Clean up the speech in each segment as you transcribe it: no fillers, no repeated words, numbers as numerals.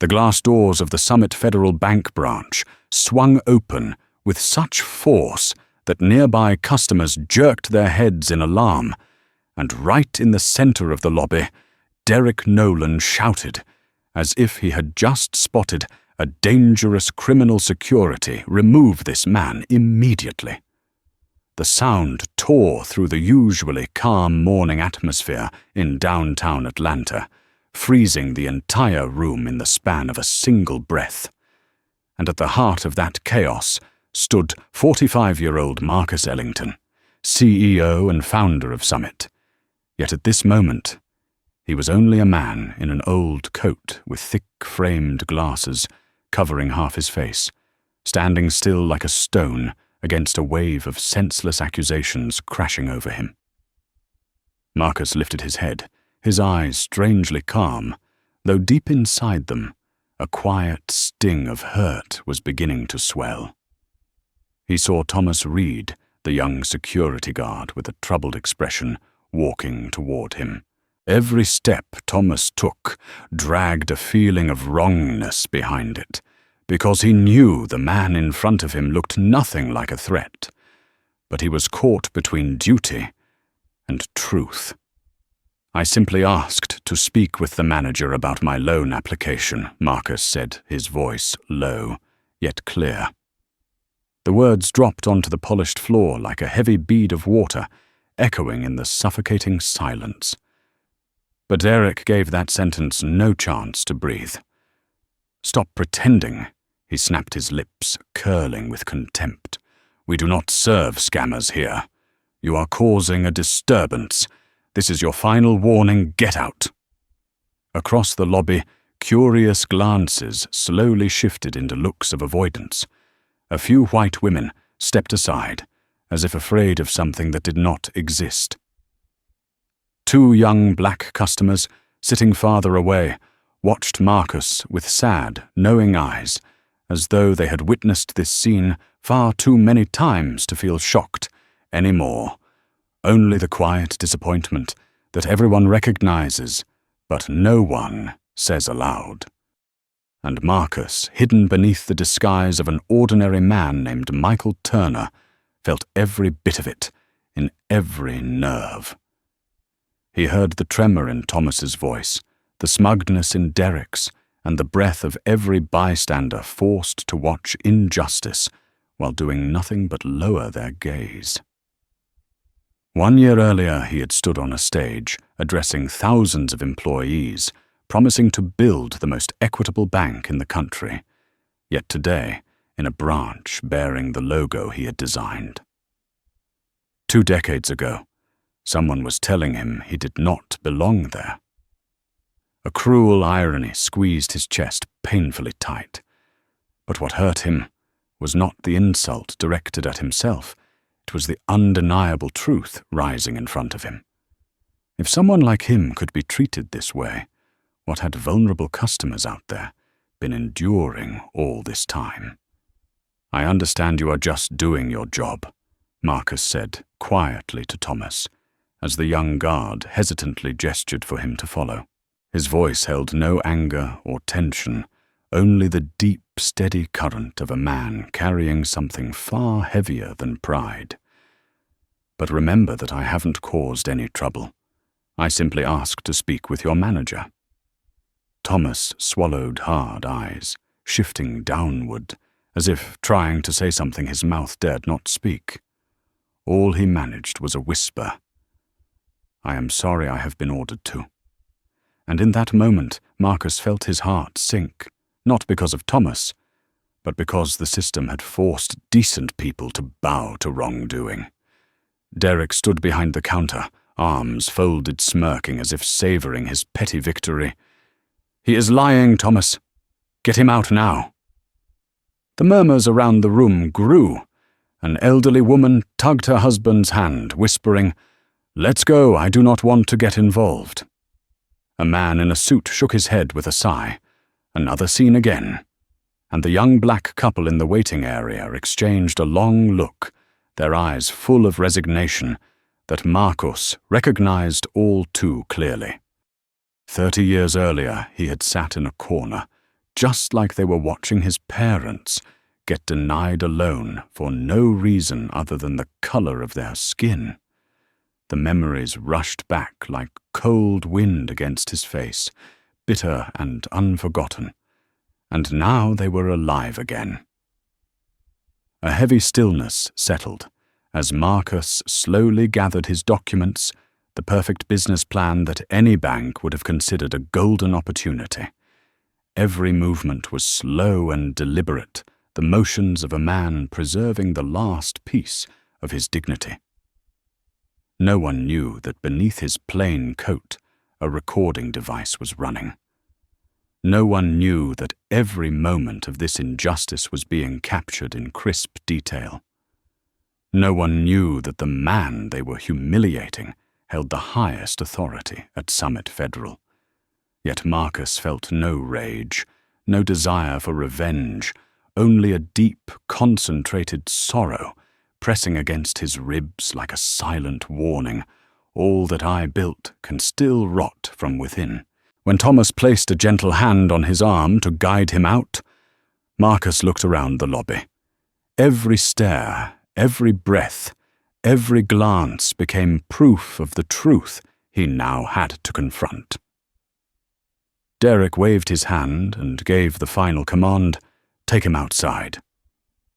The glass doors of the Summit Federal Bank branch swung open with such force that nearby customers jerked their heads in alarm, and right in the center of the lobby, Derek Nolan shouted, as if he had just spotted a dangerous criminal security, "Remove this man immediately." The sound tore through the usually calm morning atmosphere in downtown Atlanta, freezing the entire room in the span of a single breath. And at the heart of that chaos stood 45-year-old Marcus Ellington, CEO and founder of Summit. Yet at this moment, he was only a man in an old coat with thick-framed glasses covering half his face, standing still like a stone against a wave of senseless accusations crashing over him. Marcus lifted his head, his eyes strangely calm, though deep inside them, a quiet sting of hurt was beginning to swell. He saw Thomas Reed, the young security guard with a troubled expression, walking toward him. Every step Thomas took dragged a feeling of wrongness behind it, because he knew the man in front of him looked nothing like a threat, but he was caught between duty and truth. "I simply asked to speak with the manager about my loan application," Marcus said, his voice low, yet clear. The words dropped onto the polished floor like a heavy bead of water, echoing in the suffocating silence. But Derek gave that sentence no chance to breathe. "Stop pretending," he snapped, his lips curling with contempt. "We do not serve scammers here. You are causing a disturbance. This is your final warning. Get out." Across the lobby, curious glances slowly shifted into looks of avoidance. A few white women stepped aside, as if afraid of something that did not exist. Two young black customers, sitting farther away, watched Marcus with sad, knowing eyes, as though they had witnessed this scene far too many times to feel shocked anymore. Only the quiet disappointment that everyone recognizes, but no one says aloud. And Marcus, hidden beneath the disguise of an ordinary man named Michael Turner, felt every bit of it, in every nerve. He heard the tremor in Thomas's voice, the smugness in Derek's, and the breath of every bystander forced to watch injustice while doing nothing but lower their gaze. 1 year earlier, he had stood on a stage, addressing thousands of employees, promising to build the most equitable bank in the country. Yet today, in a branch bearing the logo he had designed. 2 decades ago, someone was telling him he did not belong there. A cruel irony squeezed his chest painfully tight. But what hurt him was not the insult directed at himself. It was the undeniable truth rising in front of him. If someone like him could be treated this way, what had vulnerable customers out there been enduring all this time? "I understand you are just doing your job," Marcus said quietly to Thomas, as the young guard hesitantly gestured for him to follow. His voice held no anger or tension, only the deep, steady current of a man carrying something far heavier than pride. "But remember that I haven't caused any trouble. I simply asked to speak with your manager." Thomas swallowed hard eyes, shifting downward, as if trying to say something his mouth dared not speak. All he managed was a whisper. "I am sorry I have been ordered to." And in that moment, Marcus felt his heart sink, not because of Thomas, but because the system had forced decent people to bow to wrongdoing. Derek stood behind the counter, arms folded, smirking as if savoring his petty victory. "He is lying, Thomas. Get him out now." The murmurs around the room grew. An elderly woman tugged her husband's hand, whispering, "Let's go, I do not want to get involved." A man in a suit shook his head with a sigh. Another scene again. And the young black couple in the waiting area exchanged a long look, their eyes full of resignation, that Marcus recognized all too clearly. 30 years earlier, he had sat in a corner, just like they were watching his parents get denied a loan for no reason other than the color of their skin. The memories rushed back like cold wind against his face, bitter and unforgotten, and now they were alive again. A heavy stillness settled as Marcus slowly gathered his documents, the perfect business plan that any bank would have considered a golden opportunity. Every movement was slow and deliberate, the motions of a man preserving the last piece of his dignity. No one knew that beneath his plain coat a recording device was running. No one knew that every moment of this injustice was being captured in crisp detail. No one knew that the man they were humiliating held the highest authority at Summit Federal. Yet Marcus felt no rage, no desire for revenge, only a deep, concentrated sorrow pressing against his ribs like a silent warning. All that I built can still rot from within. When Thomas placed a gentle hand on his arm to guide him out, Marcus looked around the lobby. Every stare, every breath, every glance became proof of the truth he now had to confront. Derek waved his hand and gave the final command, "Take him outside."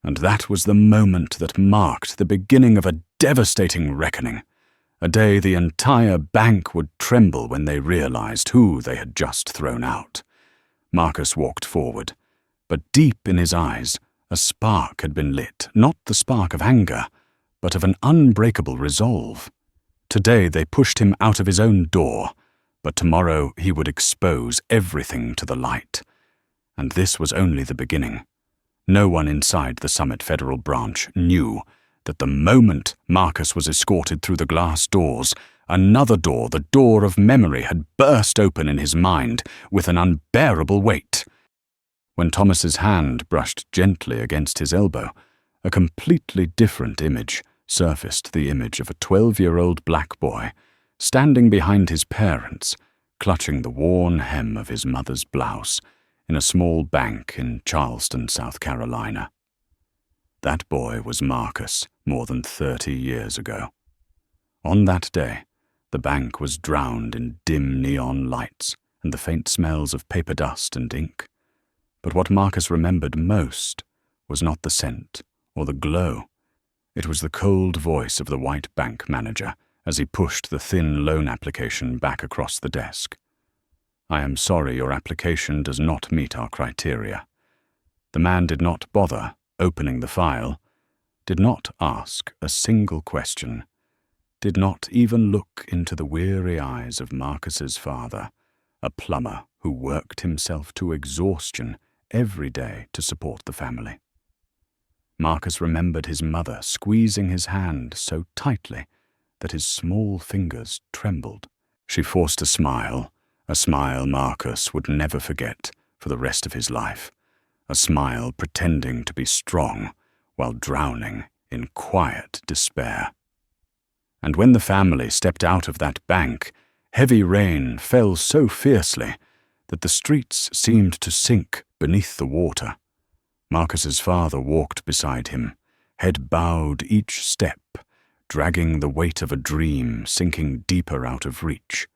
And that was the moment that marked the beginning of a devastating reckoning, a day the entire bank would tremble when they realized who they had just thrown out. Marcus walked forward, but deep in his eyes a spark had been lit, not the spark of anger, but of an unbreakable resolve. Today they pushed him out of his own door, but tomorrow he would expose everything to the light. And this was only the beginning. No one inside the Summit Federal branch knew that the moment Marcus was escorted through the glass doors, another door, the door of memory, had burst open in his mind with an unbearable weight. When Thomas's hand brushed gently against his elbow, a completely different image surfaced, the image of a 12-year-old black boy standing behind his parents, clutching the worn hem of his mother's blouse in a small bank in Charleston, South Carolina. That boy was Marcus more than 30 years ago. On that day, the bank was drowned in dim neon lights and the faint smells of paper dust and ink. But what Marcus remembered most was not the scent or the glow. It was the cold voice of the white bank manager as he pushed the thin loan application back across the desk. "I am sorry, your application does not meet our criteria." The man did not bother opening the file, did not ask a single question, did not even look into the weary eyes of Marcus's father, a plumber who worked himself to exhaustion every day to support the family. Marcus remembered his mother squeezing his hand so tightly that his small fingers trembled. She forced a smile Marcus would never forget for the rest of his life, a smile pretending to be strong while drowning in quiet despair. And when the family stepped out of that bank, heavy rain fell so fiercely that the streets seemed to sink beneath the water. Marcus's father walked beside him, head bowed each step, dragging the weight of a dream sinking deeper out of reach.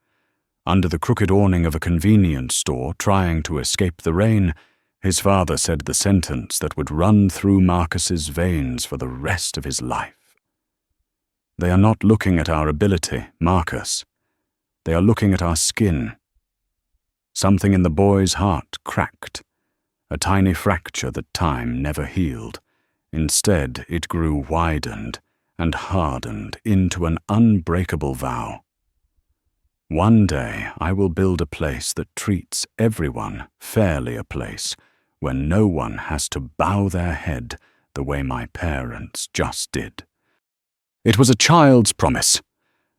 Under the crooked awning of a convenience store, trying to escape the rain, his father said the sentence that would run through Marcus's veins for the rest of his life. "They are not looking at our ability, Marcus. They are looking at our skin." Something in the boy's heart cracked, a tiny fracture that time never healed. Instead, it grew widened and hardened into an unbreakable vow. "One day I will build a place that treats everyone fairly, a place where no one has to bow their head the way my parents just did." It was a child's promise,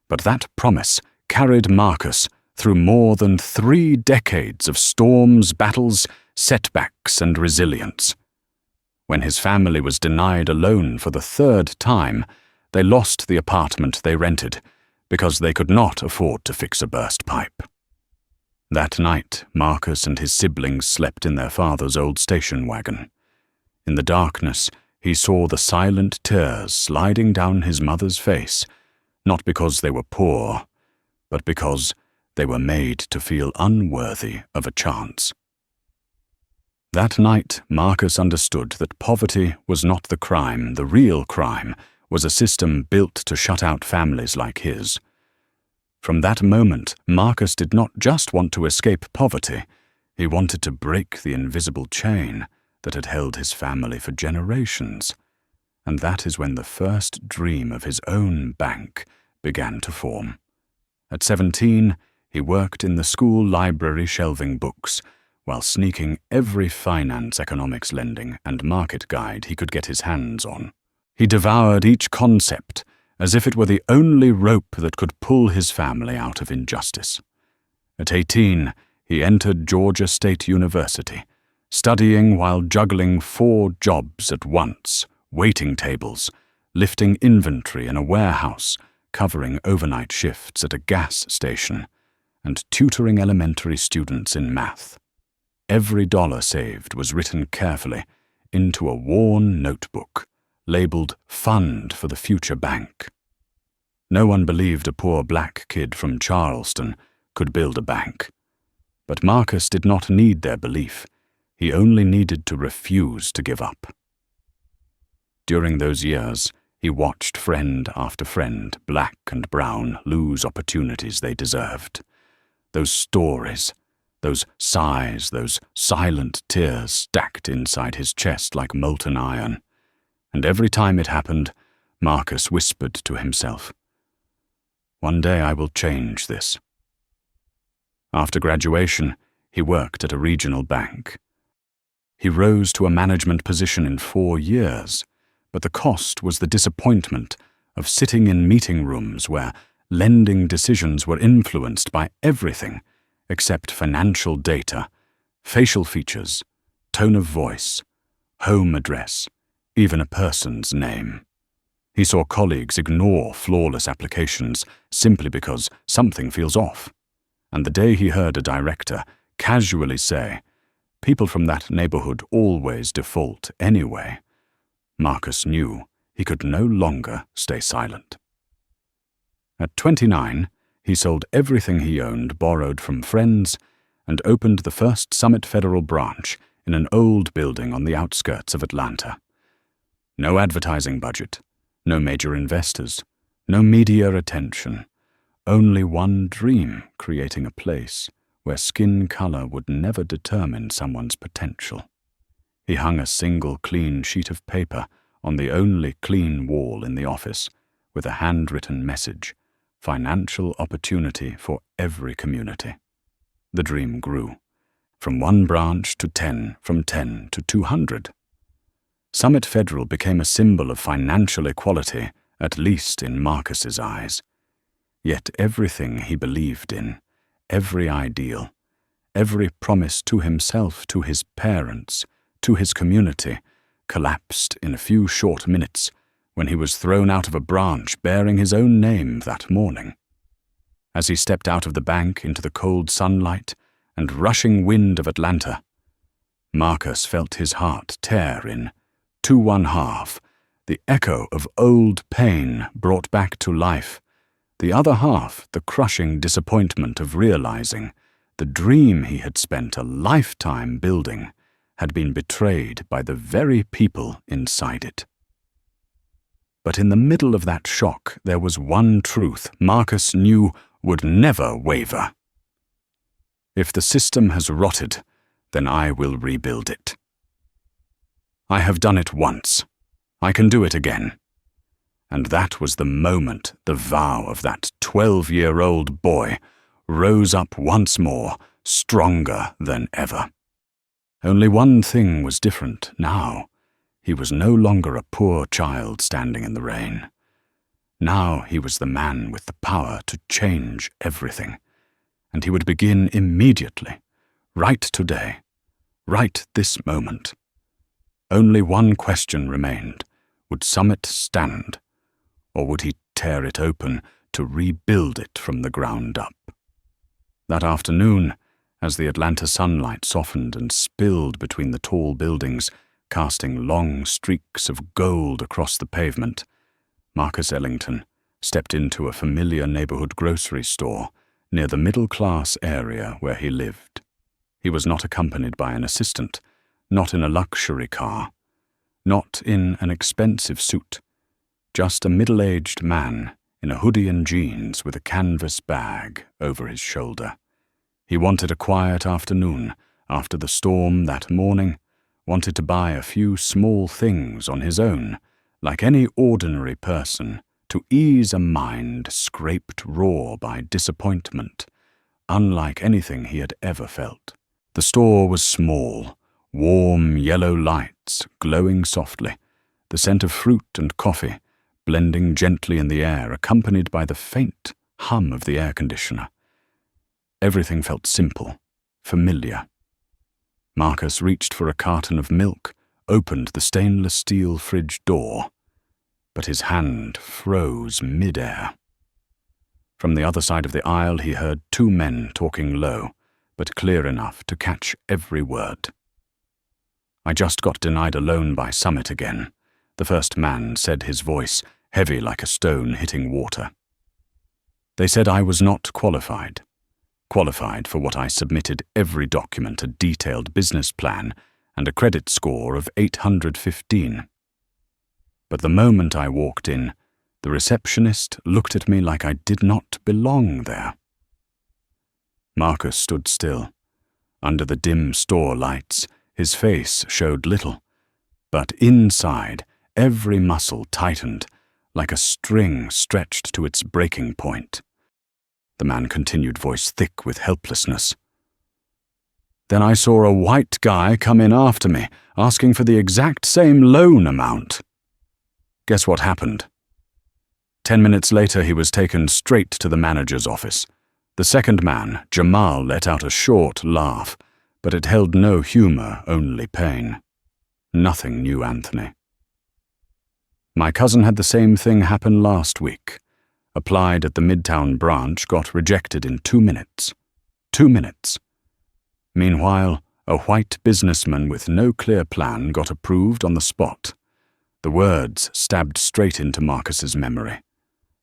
but that promise carried Marcus through more than 3 decades of storms, battles, setbacks, and resilience. When his family was denied a loan for the 3rd time, they lost the apartment they rented because they could not afford to fix a burst pipe. That night, Marcus and his siblings slept in their father's old station wagon. In the darkness, he saw the silent tears sliding down his mother's face, not because they were poor, but because they were made to feel unworthy of a chance. That night, Marcus understood that poverty was not the crime. The real crime was a system built to shut out families like his. From that moment, Marcus did not just want to escape poverty, he wanted to break the invisible chain that had held his family for generations. And that is when the first dream of his own bank began to form. At 17, he worked in the school library shelving books, while sneaking every finance, economics, lending, and market guide he could get his hands on. He devoured each concept as if it were the only rope that could pull his family out of injustice. At 18, he entered Georgia State University, studying while juggling 4 jobs at once, waiting tables, lifting inventory in a warehouse, covering overnight shifts at a gas station, and tutoring elementary students in math. Every dollar saved was written carefully into a worn notebook, labeled Fund for the Future Bank. No one believed a poor black kid from Charleston could build a bank. But Marcus did not need their belief. He only needed to refuse to give up. During those years, he watched friend after friend, black and brown, lose opportunities they deserved. Those stories, those sighs, those silent tears stacked inside his chest like molten iron. And every time it happened, Marcus whispered to himself, "One day I will change this." After graduation, he worked at a regional bank. He rose to a management position in 4 years, but the cost was the disappointment of sitting in meeting rooms where lending decisions were influenced by everything except financial data, facial features, tone of voice, home address, even a person's name. He saw colleagues ignore flawless applications simply because something feels off. And the day he heard a director casually say, "People from that neighborhood always default anyway," Marcus knew he could no longer stay silent. At 29, he sold everything he owned, borrowed from friends, and opened the first Summit Federal branch in an old building on the outskirts of Atlanta. No advertising budget, no major investors, no media attention, only one dream, creating a place where skin color would never determine someone's potential. He hung a single clean sheet of paper on the only clean wall in the office with a handwritten message, "Financial opportunity for every community." The dream grew, from 1 branch to 10, from 10 to 200. Summit Federal became a symbol of financial equality, at least in Marcus's eyes. Yet everything he believed in, every ideal, every promise to himself, to his parents, to his community, collapsed in a few short minutes when he was thrown out of a branch bearing his own name that morning. As he stepped out of the bank into the cold sunlight and rushing wind of Atlanta, Marcus felt his heart tear in 2/1/2, the echo of old pain brought back to life, the other half the crushing disappointment of realizing the dream he had spent a lifetime building had been betrayed by the very people inside it. But in the middle of that shock, there was one truth Marcus knew would never waver. If the system has rotted, then I will rebuild it. I have done it once. I can do it again. And that was the moment the vow of that 12-year-old boy rose up once more, stronger than ever. Only one thing was different now. He was no longer a poor child standing in the rain. Now he was the man with the power to change everything. And he would begin immediately, right today, right this moment. Only one question remained. Would Summit stand, or would he tear it open to rebuild it from the ground up? That afternoon, as the Atlanta sunlight softened and spilled between the tall buildings, casting long streaks of gold across the pavement, Marcus Ellington stepped into a familiar neighborhood grocery store near the middle-class area where he lived. He was not accompanied by an assistant, not in a luxury car, not in an expensive suit, just a middle-aged man in a hoodie and jeans with a canvas bag over his shoulder. He wanted a quiet afternoon after the storm that morning, wanted to buy a few small things on his own, like any ordinary person, to ease a mind scraped raw by disappointment, unlike anything he had ever felt. The store was small, warm yellow lights glowing softly, the scent of fruit and coffee blending gently in the air, accompanied by the faint hum of the air conditioner. Everything felt simple, familiar. Marcus reached for a carton of milk, opened the stainless steel fridge door, but his hand froze mid-air. From the other side of the aisle he heard two men talking low, but clear enough to catch every word. "I just got denied a loan by Summit again," the first man said, his voice heavy like a stone hitting water. "They said I was not qualified for what I submitted every document, a detailed business plan, and a credit score of 815. But the moment I walked in, the receptionist looked at me like I did not belong there." Marcus stood still. Under the dim store lights, his face showed little, but inside, every muscle tightened, like a string stretched to its breaking point. The man continued, voice thick with helplessness. "Then I saw a white guy come in after me, asking for the exact same loan amount. Guess what happened? 10 minutes later, he was taken straight to the manager's office. The second man, Jamal, let out a short laugh, but it held no humor, only pain. Nothing new, Anthony. My cousin had the same thing happen last week. Applied at the Midtown branch, got rejected in 2 minutes. 2 minutes. Meanwhile, a white businessman with no clear plan got approved on the spot. The words stabbed straight into Marcus's memory.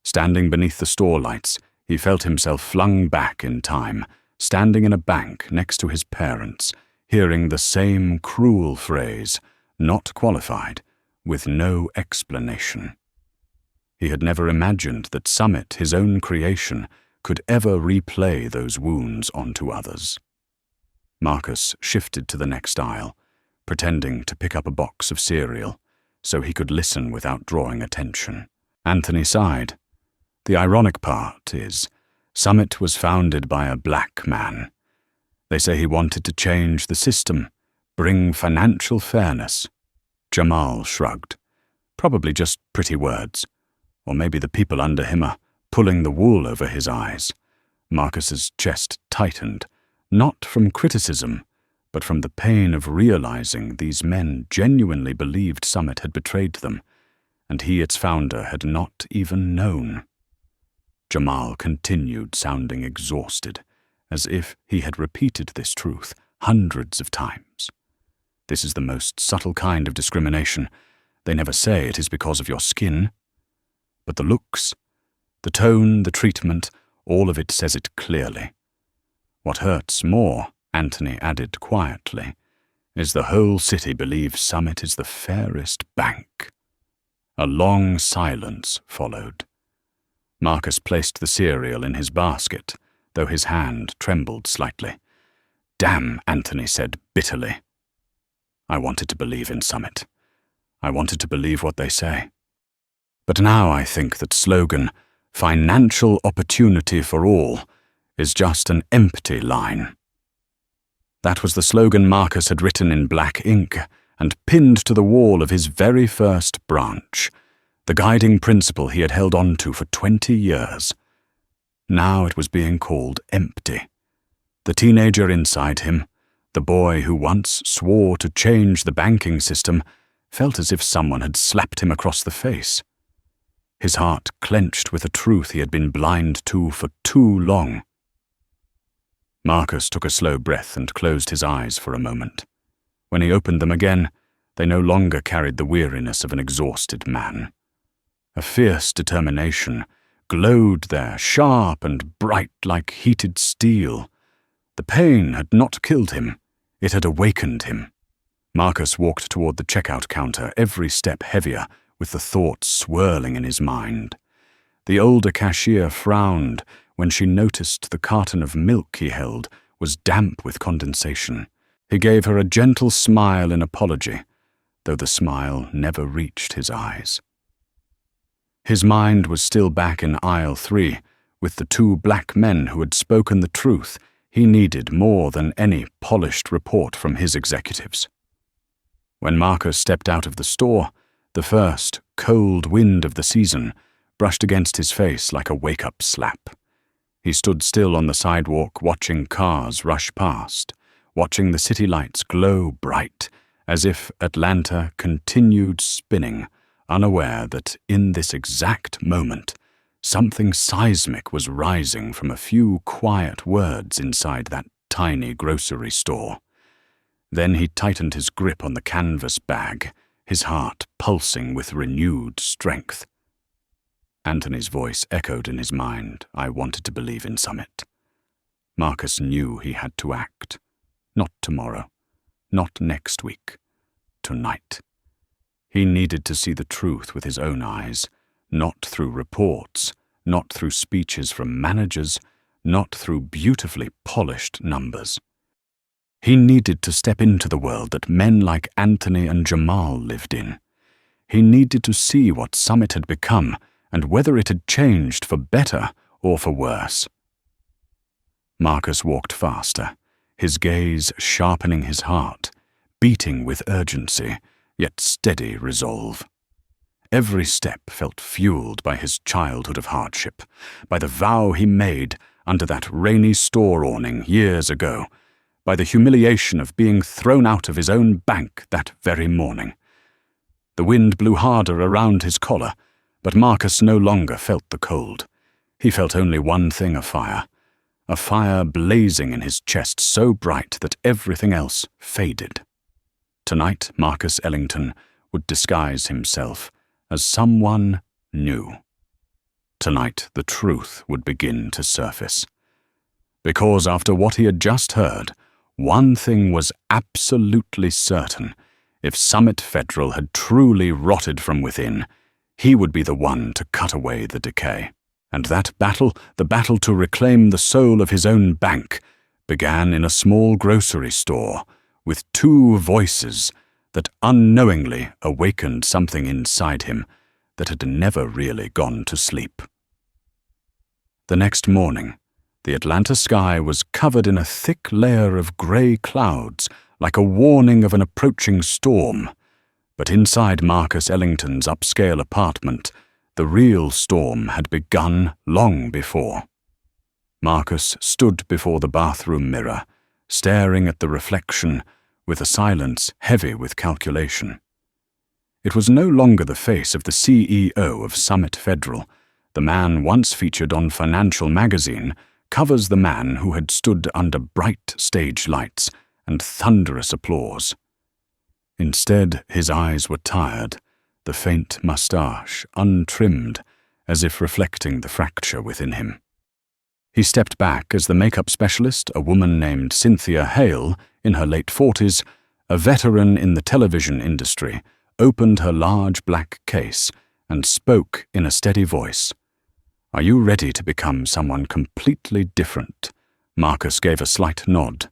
Standing beneath the store lights, he felt himself flung back in time, standing in a bank next to his parents, hearing the same cruel phrase, "not qualified," with no explanation. He had never imagined that Summit, his own creation, could ever replay those wounds onto others. Marcus shifted to the next aisle, pretending to pick up a box of cereal, so he could listen without drawing attention. Anthony sighed. The ironic part is, Summit was founded by a black man. They say he wanted to change the system, bring financial fairness. Jamal shrugged. Probably just pretty words. Or maybe the people under him are pulling the wool over his eyes. Marcus's chest tightened, not from criticism, but from the pain of realizing these men genuinely believed Summit had betrayed them, and he, its founder, had not even known. Jamal continued, sounding exhausted, as if he had repeated this truth hundreds of times. This is the most subtle kind of discrimination. They never say it is because of your skin. But the looks, the tone, the treatment, all of it says it clearly. What hurts more, Anthony added quietly, is the whole city believes Summit is the fairest bank. A long silence followed. Marcus placed the cereal in his basket, though his hand trembled slightly. Damn, Anthony said bitterly. I wanted to believe in Summit. I wanted to believe what they say. But now I think that slogan, financial opportunity for all, is just an empty line. That was the slogan Marcus had written in black ink and pinned to the wall of his very first branch, the guiding principle he had held on to for 20 years. Now it was being called empty. The teenager inside him, the boy who once swore to change the banking system, felt as if someone had slapped him across the face. His heart clenched with a truth he had been blind to for too long. Marcus took a slow breath and closed his eyes for a moment. When he opened them again, they no longer carried the weariness of an exhausted man. A fierce determination glowed there, sharp and bright like heated steel. The pain had not killed him, it had awakened him. Marcus walked toward the checkout counter, every step heavier, with the thoughts swirling in his mind. The older cashier frowned when she noticed the carton of milk he held was damp with condensation. He gave her a gentle smile in apology, though the smile never reached his eyes. His mind was still back in aisle 3, with the 2 black men who had spoken the truth he needed more than any polished report from his executives. When Marcus stepped out of the store, the first cold wind of the season brushed against his face like a wake-up slap. He stood still on the sidewalk, watching cars rush past, watching the city lights glow bright, as if Atlanta continued spinning, unaware that in this exact moment, something seismic was rising from a few quiet words inside that tiny grocery store. Then he tightened his grip on the canvas bag, his heart pulsing with renewed strength. Anthony's voice echoed in his mind. I wanted to believe in Summit. Marcus knew he had to act. Not tomorrow, not next week, tonight. He needed to see the truth with his own eyes, not through reports, not through speeches from managers, not through beautifully polished numbers. He needed to step into the world that men like Anthony and Jamal lived in. He needed to see what Summit had become and whether it had changed for better or for worse. Marcus walked faster, his gaze sharpening his heart, beating with urgency, yet steady resolve. Every step felt fueled by his childhood of hardship, by the vow he made under that rainy store awning years ago, by the humiliation of being thrown out of his own bank that very morning. The wind blew harder around his collar, but Marcus no longer felt the cold. He felt only one thing afire, a fire blazing in his chest so bright that everything else faded. Tonight, Marcus Ellington would disguise himself as someone new. Tonight, the truth would begin to surface. Because after what he had just heard, one thing was absolutely certain. If Summit Federal had truly rotted from within, he would be the one to cut away the decay. And that battle, the battle to reclaim the soul of his own bank, began in a small grocery store with 2 voices that unknowingly awakened something inside him that had never really gone to sleep. The next morning, the Atlanta sky was covered in a thick layer of gray clouds, like a warning of an approaching storm. But inside Marcus Ellington's upscale apartment, the real storm had begun long before. Marcus stood before the bathroom mirror, staring at the reflection with a silence heavy with calculation. It was no longer the face of the CEO of Summit Federal, the man once featured on Financial Magazine, covers the man who had stood under bright stage lights and thunderous applause. Instead, his eyes were tired, the faint mustache untrimmed, as if reflecting the fracture within him. He stepped back as the makeup specialist, a woman named Cynthia Hale, in her late 40s, a veteran in the television industry, opened her large black case and spoke in a steady voice. Are you ready to become someone completely different? Marcus gave a slight nod.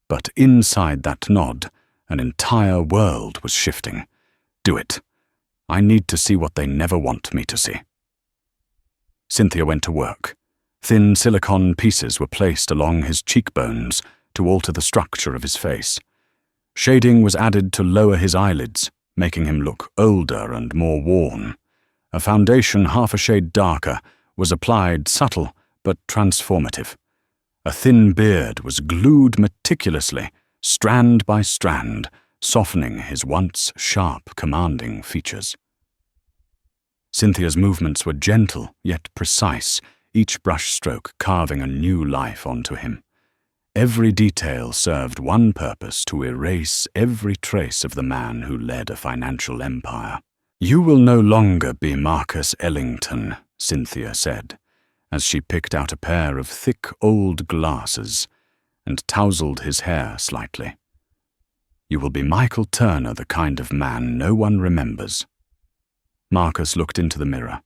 But inside that nod, an entire world was shifting. Do it. I need to see what they never want me to see. Cynthia went to work. Thin silicone pieces were placed along his cheekbones to alter the structure of his face. Shading was added to lower his eyelids, making him look older and more worn. A foundation half a shade darker was applied, subtle but transformative. A thin beard was glued meticulously, strand by strand, softening his once sharp, commanding features. Cynthia's movements were gentle, yet precise, each brushstroke carving a new life onto him. Every detail served one purpose: to erase every trace of the man who led a financial empire. "You will no longer be Marcus Ellington," Cynthia said, as she picked out a pair of thick old glasses and tousled his hair slightly. "You will be Michael Turner, the kind of man no one remembers." Marcus looked into the mirror.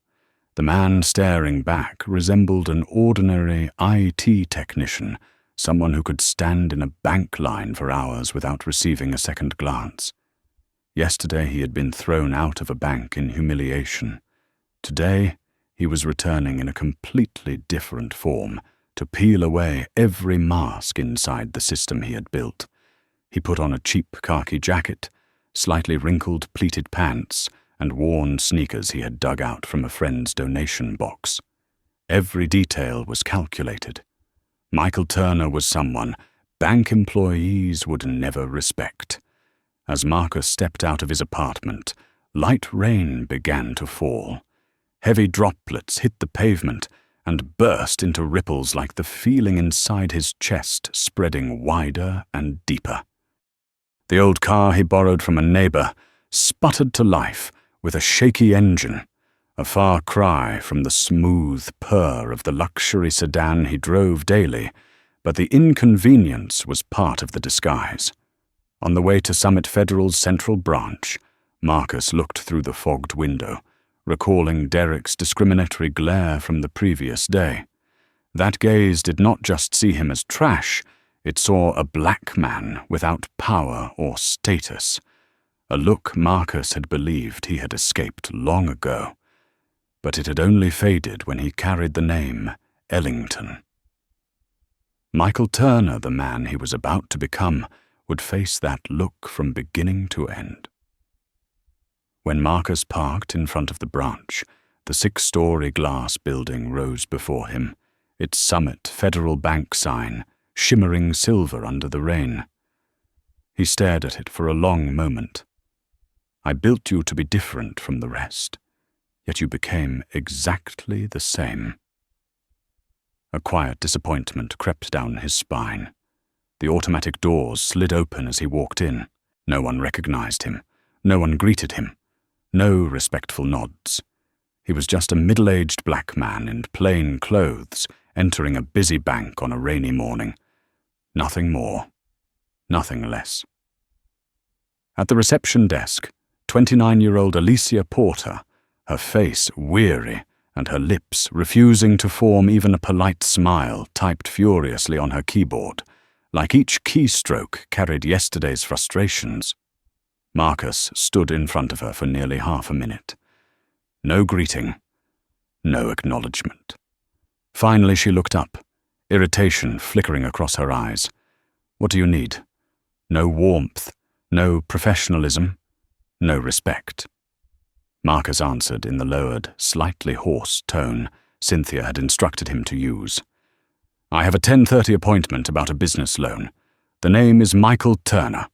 The man staring back resembled an ordinary IT technician, someone who could stand in a bank line for hours without receiving a second glance. Yesterday he had been thrown out of a bank in humiliation. Today he was returning in a completely different form to peel away every mask inside the system he had built. He put on a cheap khaki jacket, slightly wrinkled pleated pants, and worn sneakers he had dug out from a friend's donation box. Every detail was calculated. Michael Turner was someone bank employees would never respect. As Marcus stepped out of his apartment, light rain began to fall. Heavy droplets hit the pavement and burst into ripples like the feeling inside his chest spreading wider and deeper. The old car he borrowed from a neighbor sputtered to life with a shaky engine, a far cry from the smooth purr of the luxury sedan he drove daily, but the inconvenience was part of the disguise. On the way to Summit Federal's Central Branch, Marcus looked through the fogged window, recalling Derek's discriminatory glare from the previous day. That gaze did not just see him as trash, it saw a black man without power or status, a look Marcus had believed he had escaped long ago. But it had only faded when he carried the name Ellington. Michael Turner, the man he was about to become, would face that look from beginning to end. When Marcus parked in front of the branch, the 6-story glass building rose before him, its Summit Federal Bank sign shimmering silver under the rain. He stared at it for a long moment. "I built you to be different from the rest, yet you became exactly the same." A quiet disappointment crept down his spine. The automatic doors slid open as he walked in. No one recognized him. No one greeted him. No respectful nods. He was just a middle-aged black man in plain clothes entering a busy bank on a rainy morning. Nothing more. Nothing less. At the reception desk, 29-year-old Alicia Porter, her face weary and her lips refusing to form even a polite smile, typed furiously on her keyboard, like each keystroke carried yesterday's frustrations. Marcus stood in front of her for nearly half a minute. No greeting, no acknowledgement. Finally she looked up, irritation flickering across her eyes. "What do you need?" No warmth, no professionalism, no respect. Marcus answered in the lowered, slightly hoarse tone Cynthia had instructed him to use. "I have a 10:30 appointment about a business loan. The name is Michael Turner."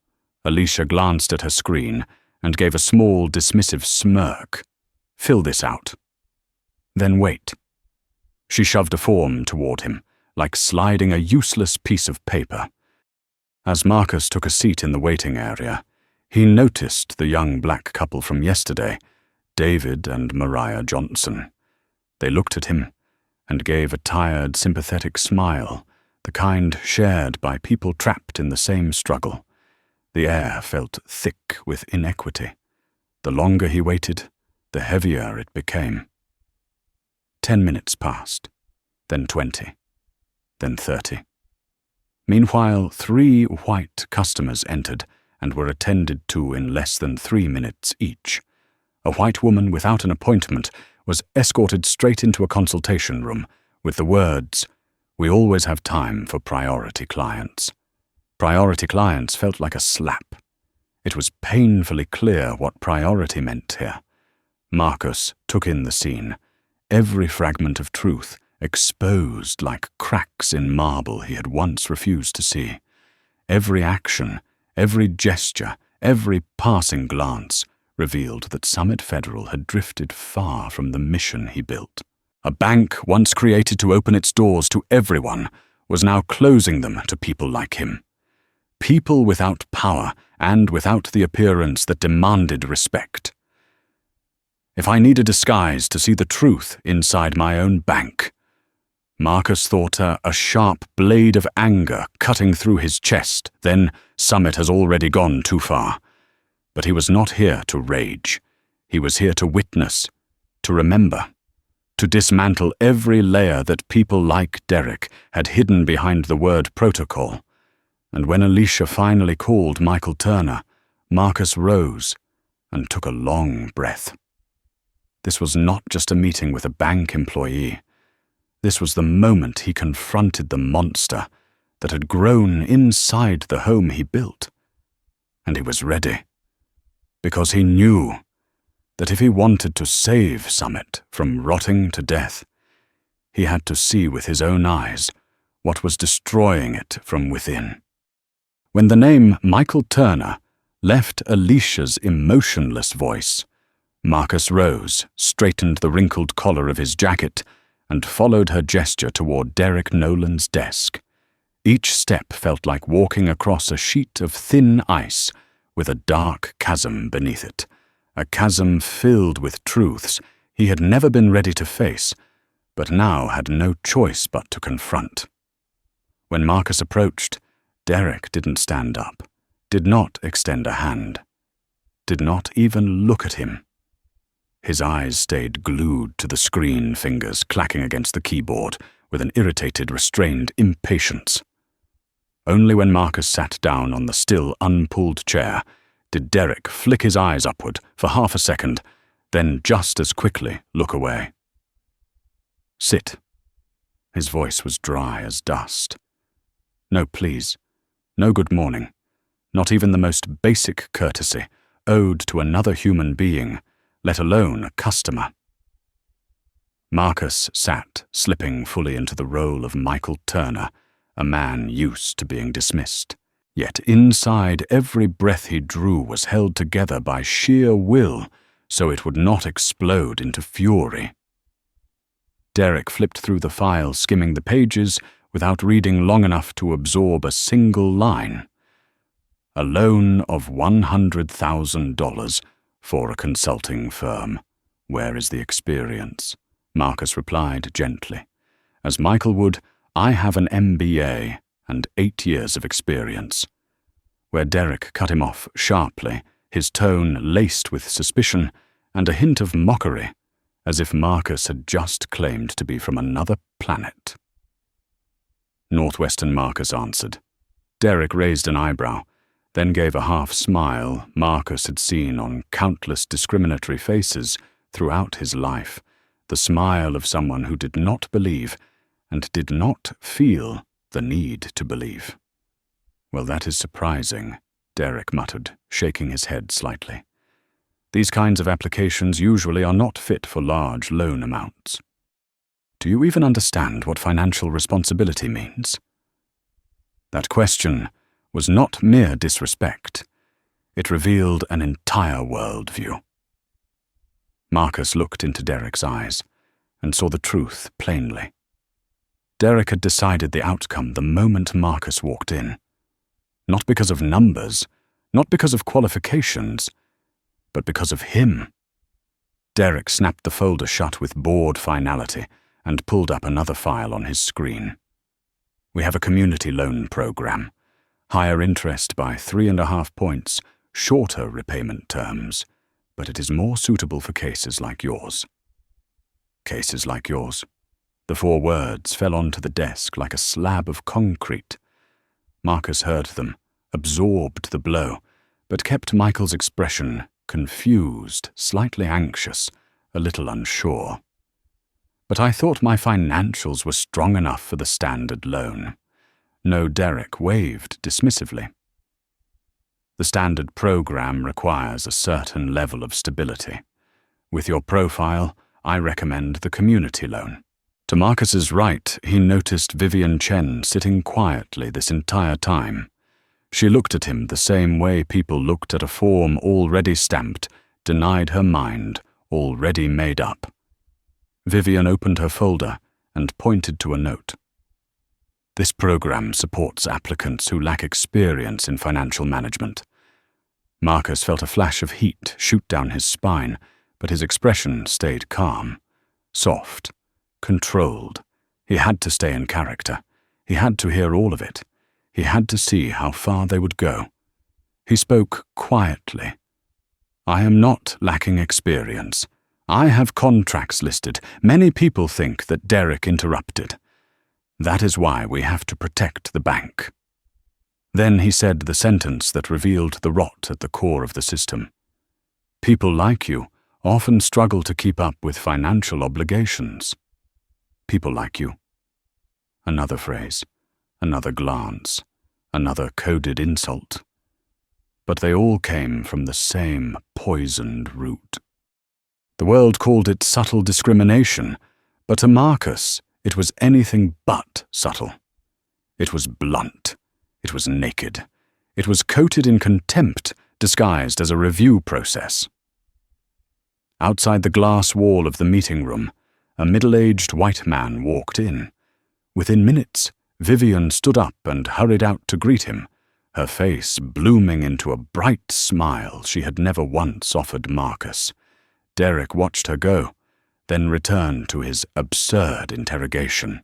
Alicia glanced at her screen and gave a small, dismissive smirk. "Fill this out. Then wait." She shoved a form toward him, like sliding a useless piece of paper. As Marcus took a seat in the waiting area, he noticed the young black couple from yesterday, David and Mariah Johnson. They looked at him and gave a tired, sympathetic smile, the kind shared by people trapped in the same struggle. The air felt thick with inequity. The longer he waited, the heavier it became. 10 minutes passed, then 20, then 30. Meanwhile, 3 white customers entered and were attended to in less than 3 minutes each. A white woman without an appointment was escorted straight into a consultation room with the words, "We always have time for priority clients." Priority clients felt like a slap. It was painfully clear what priority meant here. Marcus took in the scene, every fragment of truth exposed like cracks in marble he had once refused to see. Every action, every gesture, every passing glance revealed that Summit Federal had drifted far from the mission he built. A bank once created to open its doors to everyone was now closing them to people like him. People without power and without the appearance that demanded respect. If I need a disguise to see the truth inside my own bank, Marcus thought a sharp blade of anger cutting through his chest, then Summit has already gone too far. But he was not here to rage. He was here to witness, to remember, to dismantle every layer that people like Derek had hidden behind the word protocol. And when Alicia finally called Michael Turner, Marcus rose and took a long breath. This was not just a meeting with a bank employee. This was the moment he confronted the monster that had grown inside the home he built. And he was ready, because he knew that if he wanted to save Summit from rotting to death, he had to see with his own eyes what was destroying it from within. When the name Michael Turner left Alicia's emotionless voice, Marcus rose, straightened the wrinkled collar of his jacket, and followed her gesture toward Derek Nolan's desk. Each step felt like walking across a sheet of thin ice with a dark chasm beneath it, a chasm filled with truths he had never been ready to face, but now had no choice but to confront. When Marcus approached, Derek didn't stand up, did not extend a hand, did not even look at him. His eyes stayed glued to the screen, fingers clacking against the keyboard with an irritated, restrained impatience. Only when Marcus sat down on the still unpulled chair did Derek flick his eyes upward for half a second, then just as quickly look away. "Sit." His voice was dry as dust. "No, please. No good morning. Not even the most basic courtesy owed to another human being, let alone a customer." Marcus sat, slipping fully into the role of Michael Turner, a man used to being dismissed. Yet inside every breath he drew was held together by sheer will, so it would not explode into fury. Derek flipped through the file, skimming the pages without reading long enough to absorb a single line. A loan of $100,000 for a consulting firm. Where is the experience? Marcus replied gently. As Michael would, I have an MBA and 8 years of experience. Where Derek cut him off sharply, his tone laced with suspicion and a hint of mockery, as if Marcus had just claimed to be from another planet. Northwestern Marcus answered. Derek raised an eyebrow, then gave a half-smile Marcus had seen on countless discriminatory faces throughout his life, the smile of someone who did not believe and did not feel the need to believe. Well, that is surprising, Derek muttered, shaking his head slightly. These kinds of applications usually are not fit for large loan amounts. Do you even understand what financial responsibility means? That question was not mere disrespect. It revealed an entire worldview. Marcus looked into Derek's eyes and saw the truth plainly. Derek had decided the outcome the moment Marcus walked in. Not because of numbers, not because of qualifications, but because of him. Derek snapped the folder shut with bored finality and pulled up another file on his screen. We have a community loan program. Higher interest by 3.5 points, shorter repayment terms, but it is more suitable for cases like yours. Cases like yours. The 4 words fell onto the desk like a slab of concrete. Marcus heard them, absorbed the blow, but kept Michael's expression confused, slightly anxious, a little unsure. But I thought my financials were strong enough for the standard loan. No, Derek waved dismissively. The standard program requires a certain level of stability. With your profile, I recommend the community loan. To Marcus's right, he noticed Vivian Chen sitting quietly this entire time. She looked at him the same way people looked at a form already stamped, denied her mind, already made up. Vivian opened her folder and pointed to a note. This program supports applicants who lack experience in financial management. Marcus felt a flash of heat shoot down his spine, but his expression stayed calm, soft, controlled. He had to stay in character. He had to hear all of it. He had to see how far they would go. He spoke quietly. "I am not lacking experience. I have contracts listed. Many people think that Derek interrupted. That is why we have to protect the bank." Then he said the sentence that revealed the rot at the core of the system. "People like you often struggle to keep up with financial obligations." People like you. Another phrase, another glance, another coded insult. But they all came from the same poisoned root. The world called it subtle discrimination, but to Marcus it was anything but subtle. It was blunt. It was naked. It was coated in contempt, disguised as a review process. Outside the glass wall of the meeting room, a middle-aged white man walked in. Within minutes, Vivian stood up and hurried out to greet him, her face blooming into a bright smile she had never once offered Marcus. Derek watched her go, then returned to his absurd interrogation.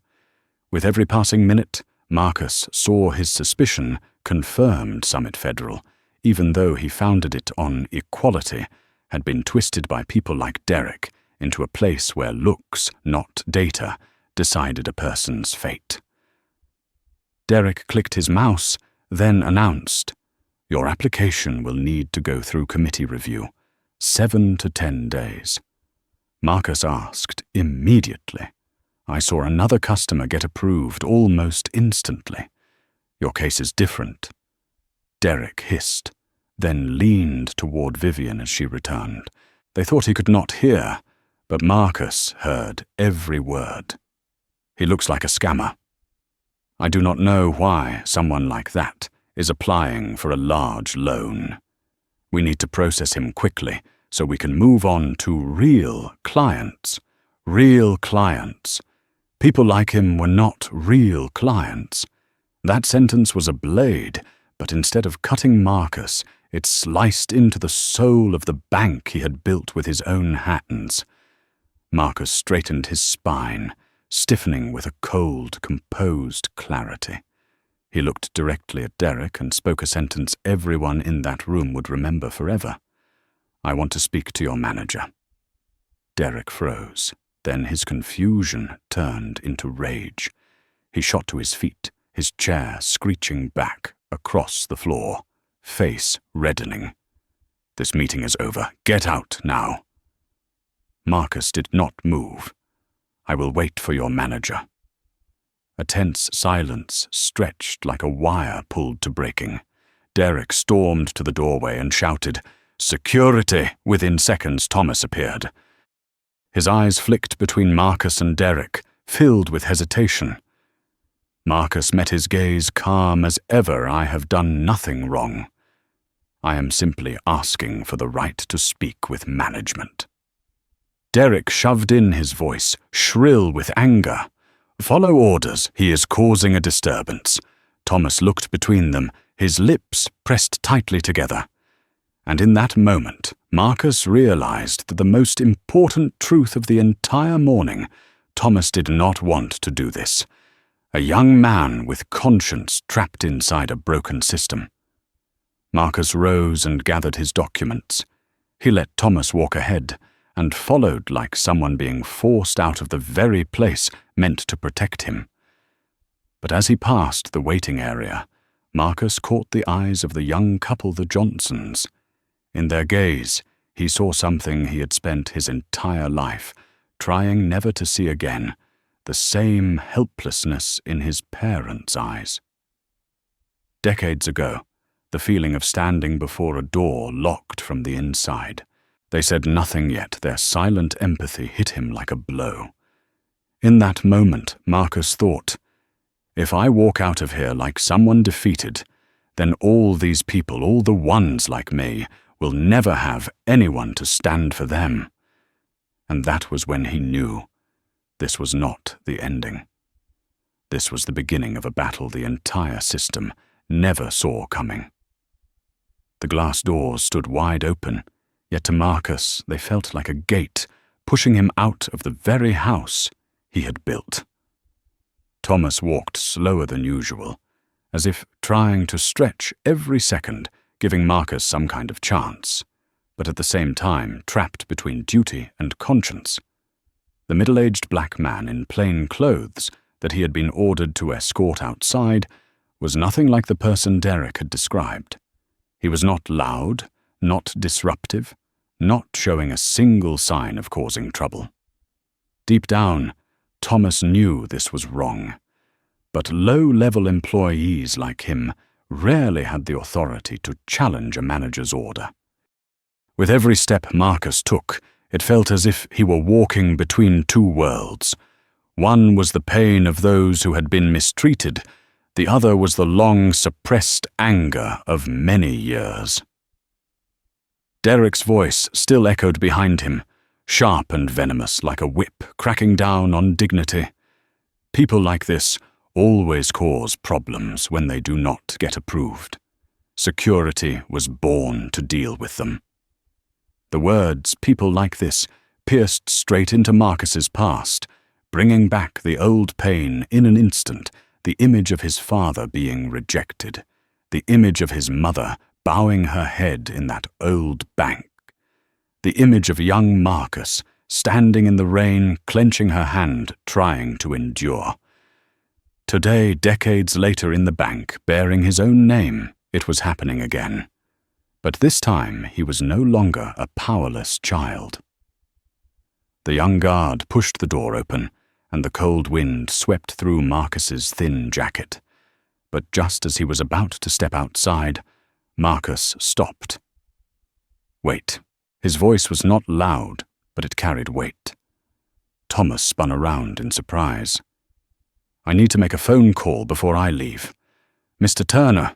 With every passing minute, Marcus saw his suspicion confirmed Summit Federal, even though he founded it on equality, had been twisted by people like Derek into a place where looks, not data, decided a person's fate. Derek clicked his mouse, then announced, "Your application will need to go through committee review, 7 to 10 days. Marcus asked immediately. "I saw another customer get approved almost instantly. Your case is different." Derek hissed, then leaned toward Vivian as she returned. They thought he could not hear, but Marcus heard every word. "He looks like a scammer. I do not know why someone like that is applying for a large loan. We need to process him quickly so we can move on to real clients. Real clients. People like him were not real clients." That sentence was a blade, but instead of cutting Marcus, it sliced into the soul of the bank he had built with his own hands. Marcus straightened his spine, stiffening with a cold, composed clarity. He looked directly at Derek and spoke a sentence everyone in that room would remember forever. "I want to speak to your manager." Derek froze. Then his confusion turned into rage. He shot to his feet, his chair screeching back across the floor, face reddening. "This meeting is over. Get out now." Marcus did not move. "I will wait for your manager." A tense silence stretched like a wire pulled to breaking. Derek stormed to the doorway and shouted, "Security!" Within seconds, Thomas appeared. His eyes flicked between Marcus and Derek, filled with hesitation. Marcus met his gaze calm as ever. "I have done nothing wrong. I am simply asking for the right to speak with management." Derek shoved in his voice, shrill with anger. "Follow orders. He is causing a disturbance." Thomas looked between them, his lips pressed tightly together. And in that moment, Marcus realized that the most important truth of the entire morning: Thomas did not want to do this. A young man with conscience trapped inside a broken system. Marcus rose and gathered his documents. He let Thomas walk ahead, and followed like someone being forced out of the very place meant to protect him. But as he passed the waiting area, Marcus caught the eyes of the young couple, the Johnsons. In their gaze, he saw something he had spent his entire life trying never to see again, the same helplessness in his parents' eyes. Decades ago, the feeling of standing before a door locked from the inside. They said nothing yet, their silent empathy hit him like a blow. In that moment, Marcus thought, "If I walk out of here like someone defeated, then all these people, all the ones like me, will never have anyone to stand for them." And that was when he knew this was not the ending. This was the beginning of a battle the entire system never saw coming. The glass doors stood wide open, yet to Marcus they felt like a gate, pushing him out of the very house he had built. Thomas walked slower than usual, as if trying to stretch every second, giving Marcus some kind of chance, but at the same time trapped between duty and conscience. The middle-aged black man in plain clothes that he had been ordered to escort outside was nothing like the person Derek had described. He was not loud, not disruptive, not showing a single sign of causing trouble. Deep down, Thomas knew this was wrong, but low-level employees like him rarely had the authority to challenge a manager's order. With every step Marcus took, it felt as if he were walking between two worlds. One was the pain of those who had been mistreated, the other was the long-suppressed anger of many years. Derek's voice still echoed behind him, sharp and venomous like a whip cracking down on dignity. People like this always cause problems when they do not get approved. Security was born to deal with them. The words "people like this" pierced straight into Marcus's past, bringing back the old pain in an instant, the image of his father being rejected, the image of his mother bowing her head in that old bank, the image of young Marcus standing in the rain, clenching her hand, trying to endure. Today, decades later in the bank, bearing his own name, it was happening again. But this time he was no longer a powerless child. The young guard pushed the door open, and the cold wind swept through Marcus's thin jacket. But just as he was about to step outside, Marcus stopped. Wait. His voice was not loud, but it carried weight. Thomas spun around in surprise. I need to make a phone call before I leave. Mr. Turner,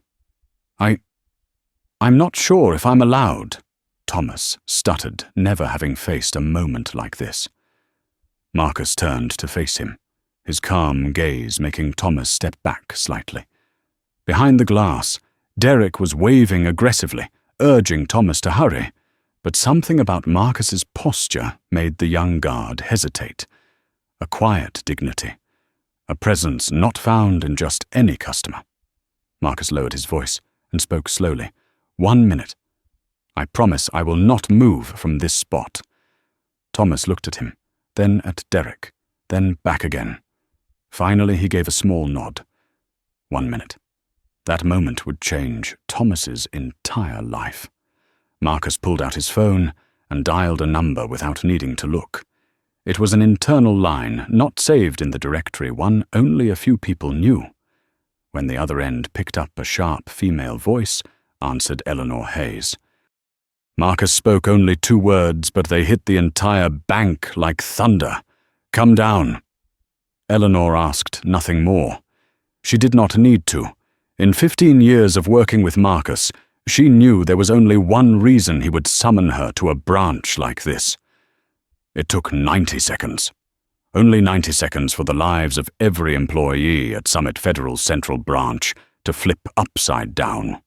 I'm not sure if I'm allowed, Thomas stuttered, never having faced a moment like this. Marcus turned to face him, his calm gaze making Thomas step back slightly. Behind the glass, Derek was waving aggressively, urging Thomas to hurry, but something about Marcus's posture made the young guard hesitate. A quiet dignity, a presence not found in just any customer. Marcus lowered his voice and spoke slowly. 1 minute. I promise I will not move from this spot. Thomas looked at him, then at Derek, then back again. Finally he gave a small nod. 1 minute. That moment would change Thomas's entire life. Marcus pulled out his phone and dialed a number without needing to look. It was an internal line, not saved in the directory, one only a few people knew. When the other end picked up a sharp female voice, answered Eleanor Hayes. Marcus spoke only 2 words, but they hit the entire bank like thunder. Come down. Eleanor asked nothing more. She did not need to. In 15 years of working with Marcus, she knew there was only one reason he would summon her to a branch like this. It took 90 seconds. Only 90 seconds for the lives of every employee at Summit Federal's Central Branch to flip upside down.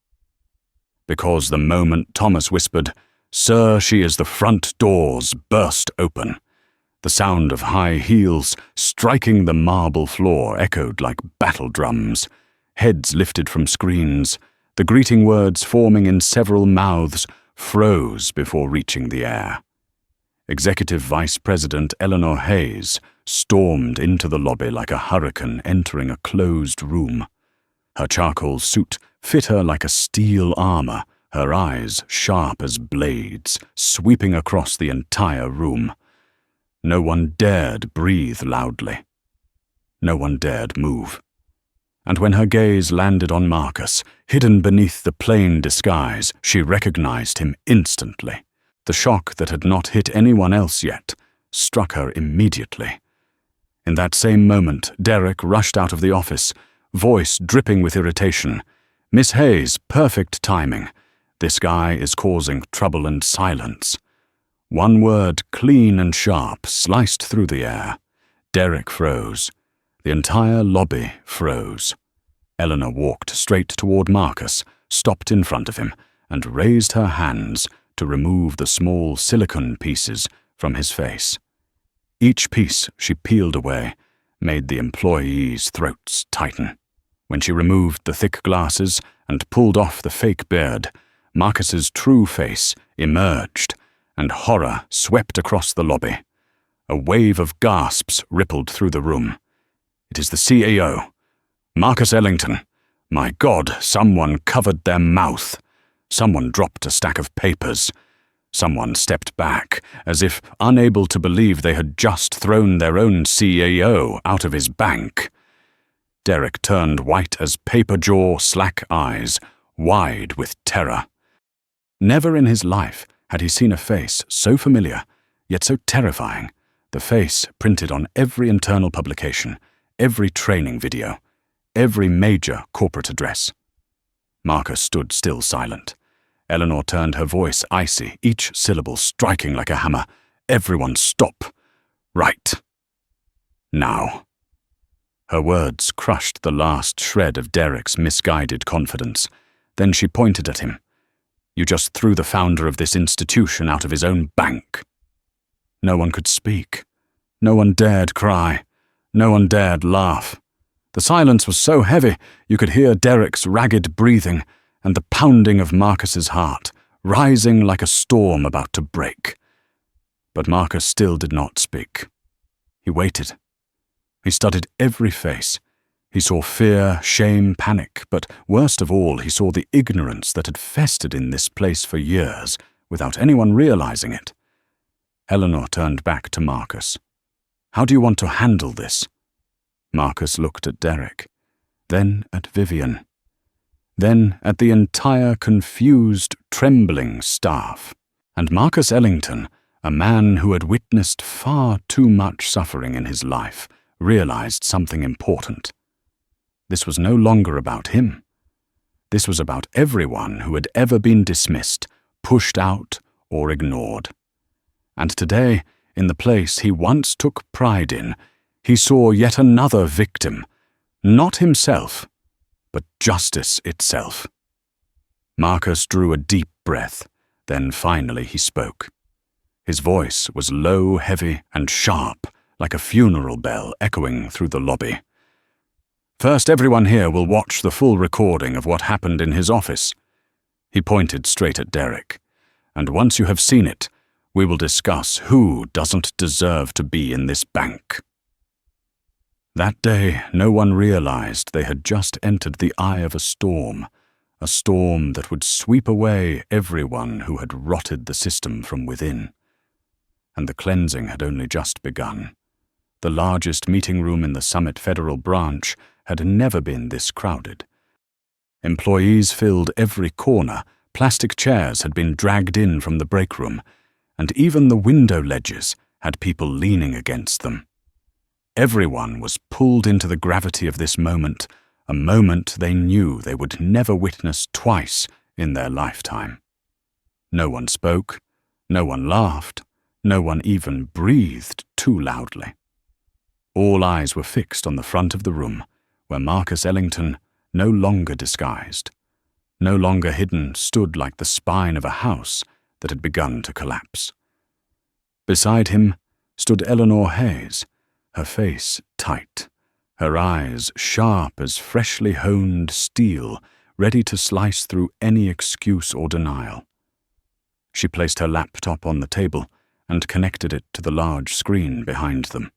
Because the moment Thomas whispered, "Sir, she is the front doors," burst open. The sound of high heels striking the marble floor echoed like battle drums. Heads lifted from screens, the greeting words forming in several mouths froze before reaching the air. Executive Vice President Eleanor Hayes stormed into the lobby like a hurricane entering a closed room. Her charcoal suit fit her like a steel armor, her eyes sharp as blades, sweeping across the entire room. No one dared breathe loudly. No one dared move. And when her gaze landed on Marcus, hidden beneath the plain disguise, she recognized him instantly. The shock that had not hit anyone else yet struck her immediately. In that same moment, Derek rushed out of the office, voice dripping with irritation. "Miss Hayes, perfect timing. This guy is causing trouble and silence." One word, clean and sharp, sliced through the air. Derek froze. The entire lobby froze. Eleanor walked straight toward Marcus, stopped in front of him, and raised her hands to remove the small silicone pieces from his face. Each piece she peeled away made the employees' throats tighten. When she removed the thick glasses and pulled off the fake beard, Marcus's true face emerged, and horror swept across the lobby. A wave of gasps rippled through the room. "It is the CEO. Marcus Ellington. My God, someone covered their mouth. Someone dropped a stack of papers. Someone stepped back, as if unable to believe they had just thrown their own CEO out of his bank." Derek turned white as paper jaw, slack eyes, wide with terror. Never in his life had he seen a face so familiar, yet so terrifying, the face printed on every internal publication, every training video, every major corporate address. Marcus stood still silent. Eleanor turned her voice icy, each syllable striking like a hammer. "Everyone stop. Right. Now." Her words crushed the last shred of Derek's misguided confidence. Then she pointed at him. "You just threw the founder of this institution out of his own bank." No one could speak. No one dared cry. No one dared laugh. The silence was so heavy you could hear Derek's ragged breathing and the pounding of Marcus's heart, rising like a storm about to break. But Marcus still did not speak. He waited. He studied every face. He saw fear, shame, panic, but worst of all, he saw the ignorance that had festered in this place for years without anyone realizing it. Eleanor turned back to Marcus. "How do you want to handle this?" Marcus looked at Derek, then at Vivian, then at the entire confused, trembling staff. And Marcus Ellington, a man who had witnessed far too much suffering in his life, realized something important. This was no longer about him. This was about everyone who had ever been dismissed, pushed out, or ignored. And today, in the place he once took pride in, he saw yet another victim, not himself, but justice itself. Marcus drew a deep breath, then finally he spoke. His voice was low, heavy, and sharp, like a funeral bell echoing through the lobby. "First, everyone here will watch the full recording of what happened in his office." He pointed straight at Derek. "And once you have seen it, we will discuss who doesn't deserve to be in this bank." That day, no one realized they had just entered the eye of a storm that would sweep away everyone who had rotted the system from within. And the cleansing had only just begun. The largest meeting room in the Summit Federal Branch had never been this crowded. Employees filled every corner, plastic chairs had been dragged in from the break room, and even the window ledges had people leaning against them. Everyone was pulled into the gravity of this moment, a moment they knew they would never witness twice in their lifetime. No one spoke, no one laughed, no one even breathed too loudly. All eyes were fixed on the front of the room, where Marcus Ellington, no longer disguised, no longer hidden, stood like the spine of a house that had begun to collapse. Beside him stood Eleanor Hayes, her face tight, her eyes sharp as freshly honed steel, ready to slice through any excuse or denial. She placed her laptop on the table and connected it to the large screen behind them.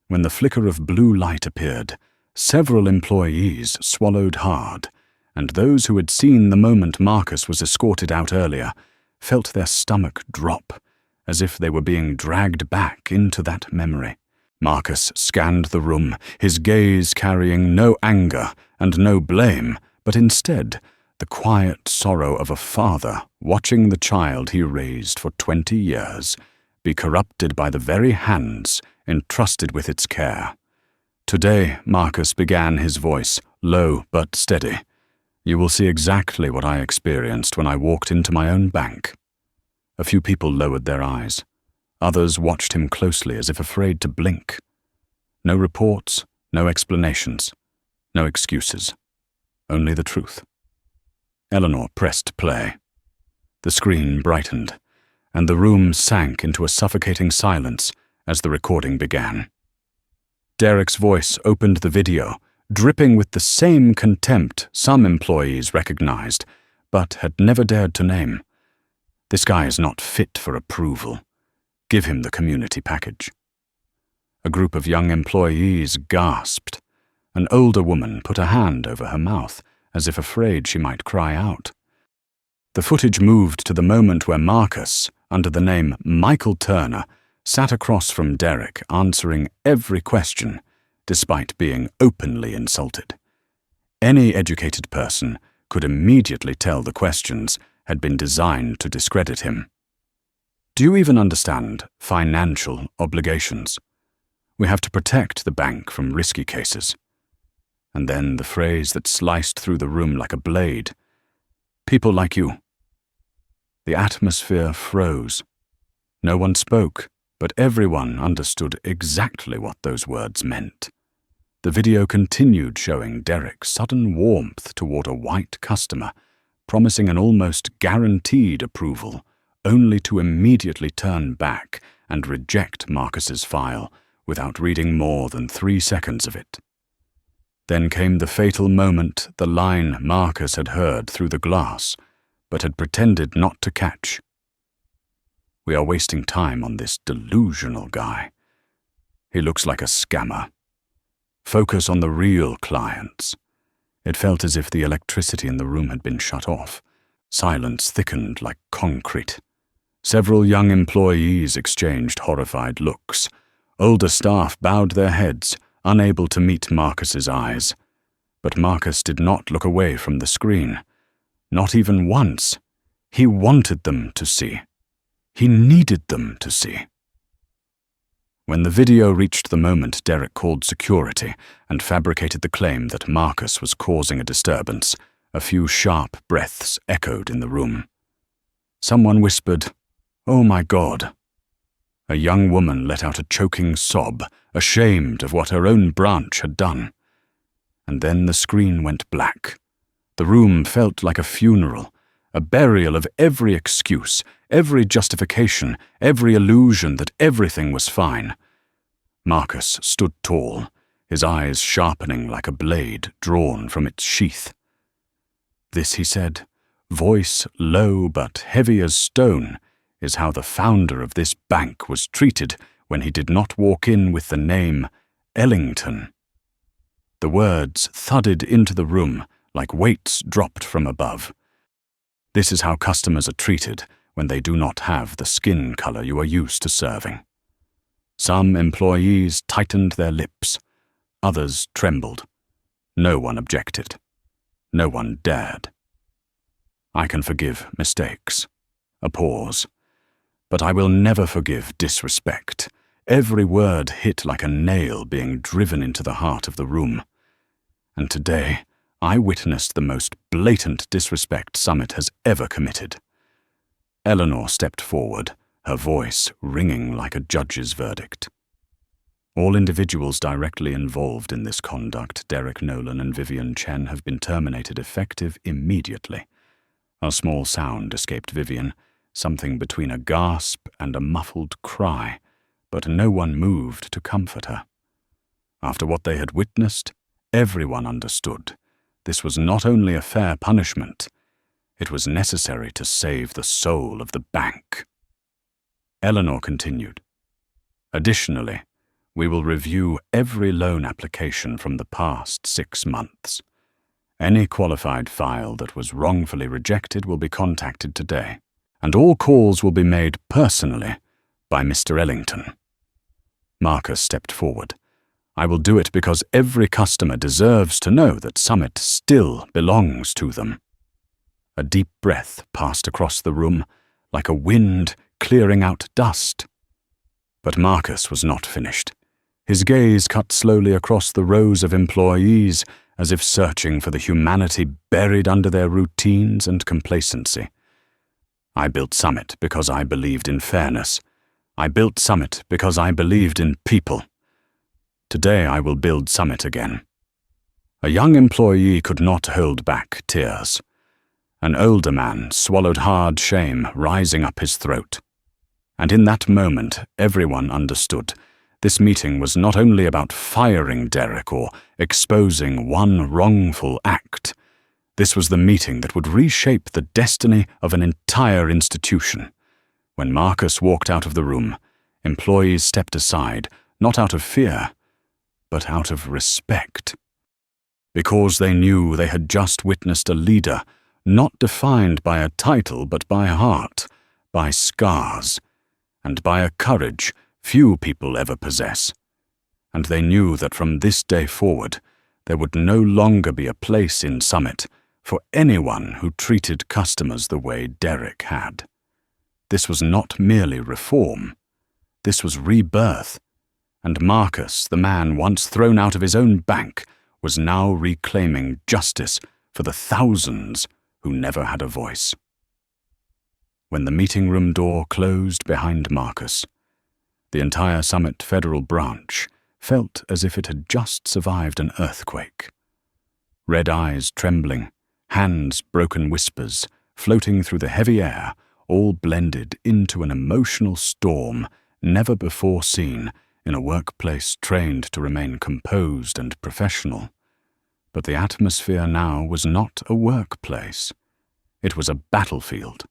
When the flicker of blue light appeared, several employees swallowed hard, and those who had seen the moment Marcus was escorted out earlier felt their stomach drop, as if they were being dragged back into that memory. Marcus scanned the room, his gaze carrying no anger and no blame, but instead the quiet sorrow of a father watching the child he raised for 20 years be corrupted by the very hands entrusted with its care. Today, Marcus began, his voice low but steady. "You will see exactly what I experienced when I walked into my own bank." A few people lowered their eyes. Others watched him closely as if afraid to blink. No reports, No explanations, no excuses, only the truth. Eleanor pressed play. The screen brightened, and the room sank into a suffocating silence as the recording began. Derek's voice opened the video, dripping with the same contempt some employees recognized, but had never dared to name. This guy is not fit for approval. Give him the community package. A group of young employees gasped. An older woman put a hand over her mouth, as if afraid she might cry out. The footage moved to the moment where Marcus, under the name Michael Turner, sat across from Derek, answering every question, despite being openly insulted. Any educated person could immediately tell the questions had been designed to discredit him. Do you even understand financial obligations? We have to protect the bank from risky cases. And then the phrase that sliced through the room like a blade. People like you. The atmosphere froze. No one spoke, but everyone understood exactly what those words meant. The video continued showing Derek's sudden warmth toward a white customer, promising an almost guaranteed approval, only to immediately turn back and reject Marcus's file without reading more than 3 seconds of it. Then came the fatal moment the line Marcus had heard through the glass, but had pretended not to catch. We are wasting time on this delusional guy. He looks like a scammer. Focus on the real clients. It felt as if the electricity in the room had been shut off. Silence thickened like concrete. Several young employees exchanged horrified looks. Older staff bowed their heads, unable to meet Marcus's eyes. But Marcus did not look away from the screen. Not even once. He wanted them to see. He needed them to see. When the video reached the moment Derek called security and fabricated the claim that Marcus was causing a disturbance, a few sharp breaths echoed in the room. Someone whispered, "Oh my God." A young woman let out a choking sob, ashamed of what her own branch had done. And then the screen went black. The room felt like a funeral, a burial of every excuse, every justification, every illusion that everything was fine. Marcus stood tall, his eyes sharpening like a blade drawn from its sheath. This, he said, voice low but heavy as stone, is how the founder of this bank was treated when he did not walk in with the name Ellington. The words thudded into the room like weights dropped from above. This is how customers are treated when they do not have the skin color you are used to serving. Some employees tightened their lips. Others trembled. No one objected. No one dared. I can forgive mistakes. A pause. But I will never forgive disrespect. Every word hit like a nail being driven into the heart of the room. And today, I witnessed the most blatant disrespect Summit has ever committed. Eleanor stepped forward, her voice ringing like a judge's verdict. All individuals directly involved in this conduct, Derek Nolan and Vivian Chen, have been terminated effective immediately. A small sound escaped Vivian, something between a gasp and a muffled cry, but no one moved to comfort her. After what they had witnessed, everyone understood. This was not only a fair punishment, it was necessary to save the soul of the bank. Eleanor continued. Additionally, we will review every loan application from the past 6 months. Any qualified file that was wrongfully rejected will be contacted today, and all calls will be made personally by Mr. Ellington. Marcus stepped forward. I will do it because every customer deserves to know that Summit still belongs to them. A deep breath passed across the room, like a wind clearing out dust. But Marcus was not finished. His gaze cut slowly across the rows of employees, as if searching for the humanity buried under their routines and complacency. I built Summit because I believed in fairness. I built Summit because I believed in people. Today I will build Summit again." A young employee could not hold back tears. An older man swallowed hard shame rising up his throat. And in that moment, everyone understood. This meeting was not only about firing Derek or exposing one wrongful act. This was the meeting that would reshape the destiny of an entire institution. When Marcus walked out of the room, employees stepped aside, not out of fear, but out of respect. Because they knew they had just witnessed a leader, not defined by a title but by heart, by scars, and by a courage few people ever possess. And they knew that from this day forward, there would no longer be a place in Summit for anyone who treated customers the way Derek had. This was not merely reform. This was rebirth. And Marcus, the man once thrown out of his own bank, was now reclaiming justice for the thousands who never had a voice. When the meeting room door closed behind Marcus, the entire Summit Federal Branch felt as if it had just survived an earthquake. Red eyes trembling, hands broken whispers floating through the heavy air, all blended into an emotional storm never before seen in a workplace trained to remain composed and professional. But the atmosphere now was not a workplace. It was a battlefield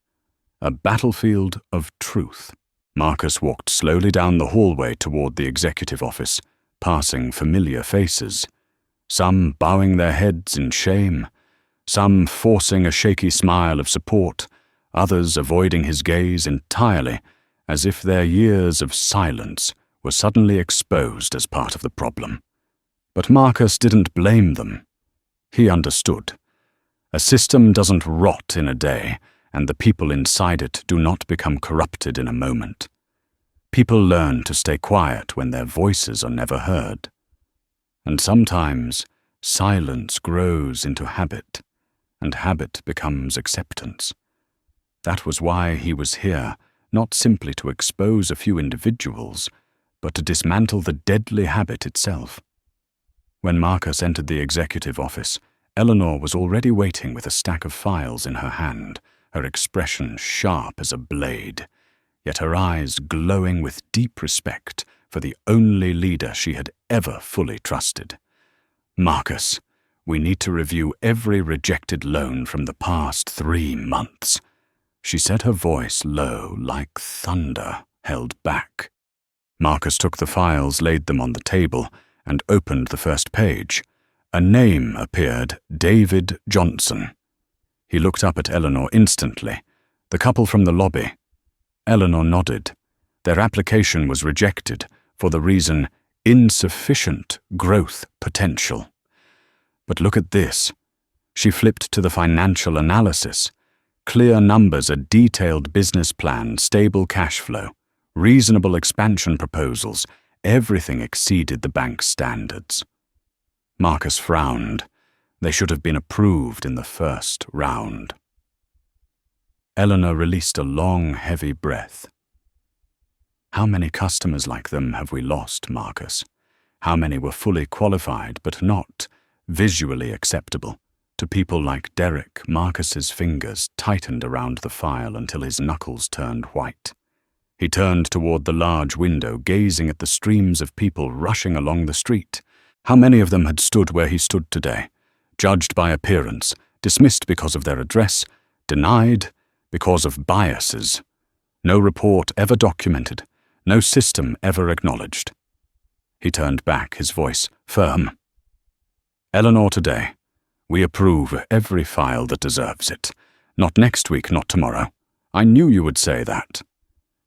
of truth. Marcus walked slowly down the hallway toward the executive office, passing familiar faces, some bowing their heads in shame, some forcing a shaky smile of support, others avoiding his gaze entirely, as if their years of silence were suddenly exposed as part of the problem. But Marcus didn't blame them. He understood. A system doesn't rot in a day, and the people inside it do not become corrupted in a moment. People learn to stay quiet when their voices are never heard. And sometimes silence grows into habit, and habit becomes acceptance. That was why he was here, not simply to expose a few individuals, but to dismantle the deadly habit itself. When Marcus entered the executive office, Eleanor was already waiting with a stack of files in her hand, her expression sharp as a blade, yet her eyes glowing with deep respect for the only leader she had ever fully trusted. "Marcus, we need to review every rejected loan from the past 3 months." She said, her voice low, like thunder, held back. Marcus took the files, laid them on the table, and opened the first page. A name appeared, David Johnson. He looked up at Eleanor instantly. The couple from the lobby. Eleanor nodded. Their application was rejected for the reason insufficient growth potential. But look at this. She flipped to the financial analysis. Clear numbers, a detailed business plan, stable cash flow, reasonable expansion proposals, everything exceeded the bank's standards. Marcus frowned. They should have been approved in the first round. Eleanor released a long, heavy breath. How many customers like them have we lost, Marcus? How many were fully qualified but not visually acceptable? To people like Derek, Marcus's fingers tightened around the file until his knuckles turned white. He turned toward the large window, gazing at the streams of people rushing along the street. How many of them had stood where he stood today, judged by appearance, dismissed because of their address, denied because of biases. No report ever documented, no system ever acknowledged. He turned back, his voice firm. "Eleanor, today, we approve every file that deserves it. Not next week, not tomorrow. I knew you would say that."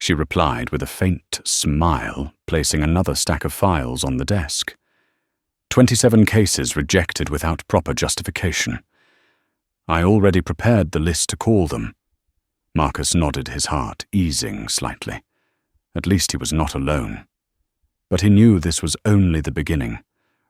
She replied with a faint smile, placing another stack of files on the desk. 27 cases rejected without proper justification. I already prepared the list to call them. Marcus nodded, his heart easing slightly. At least he was not alone. But he knew this was only the beginning.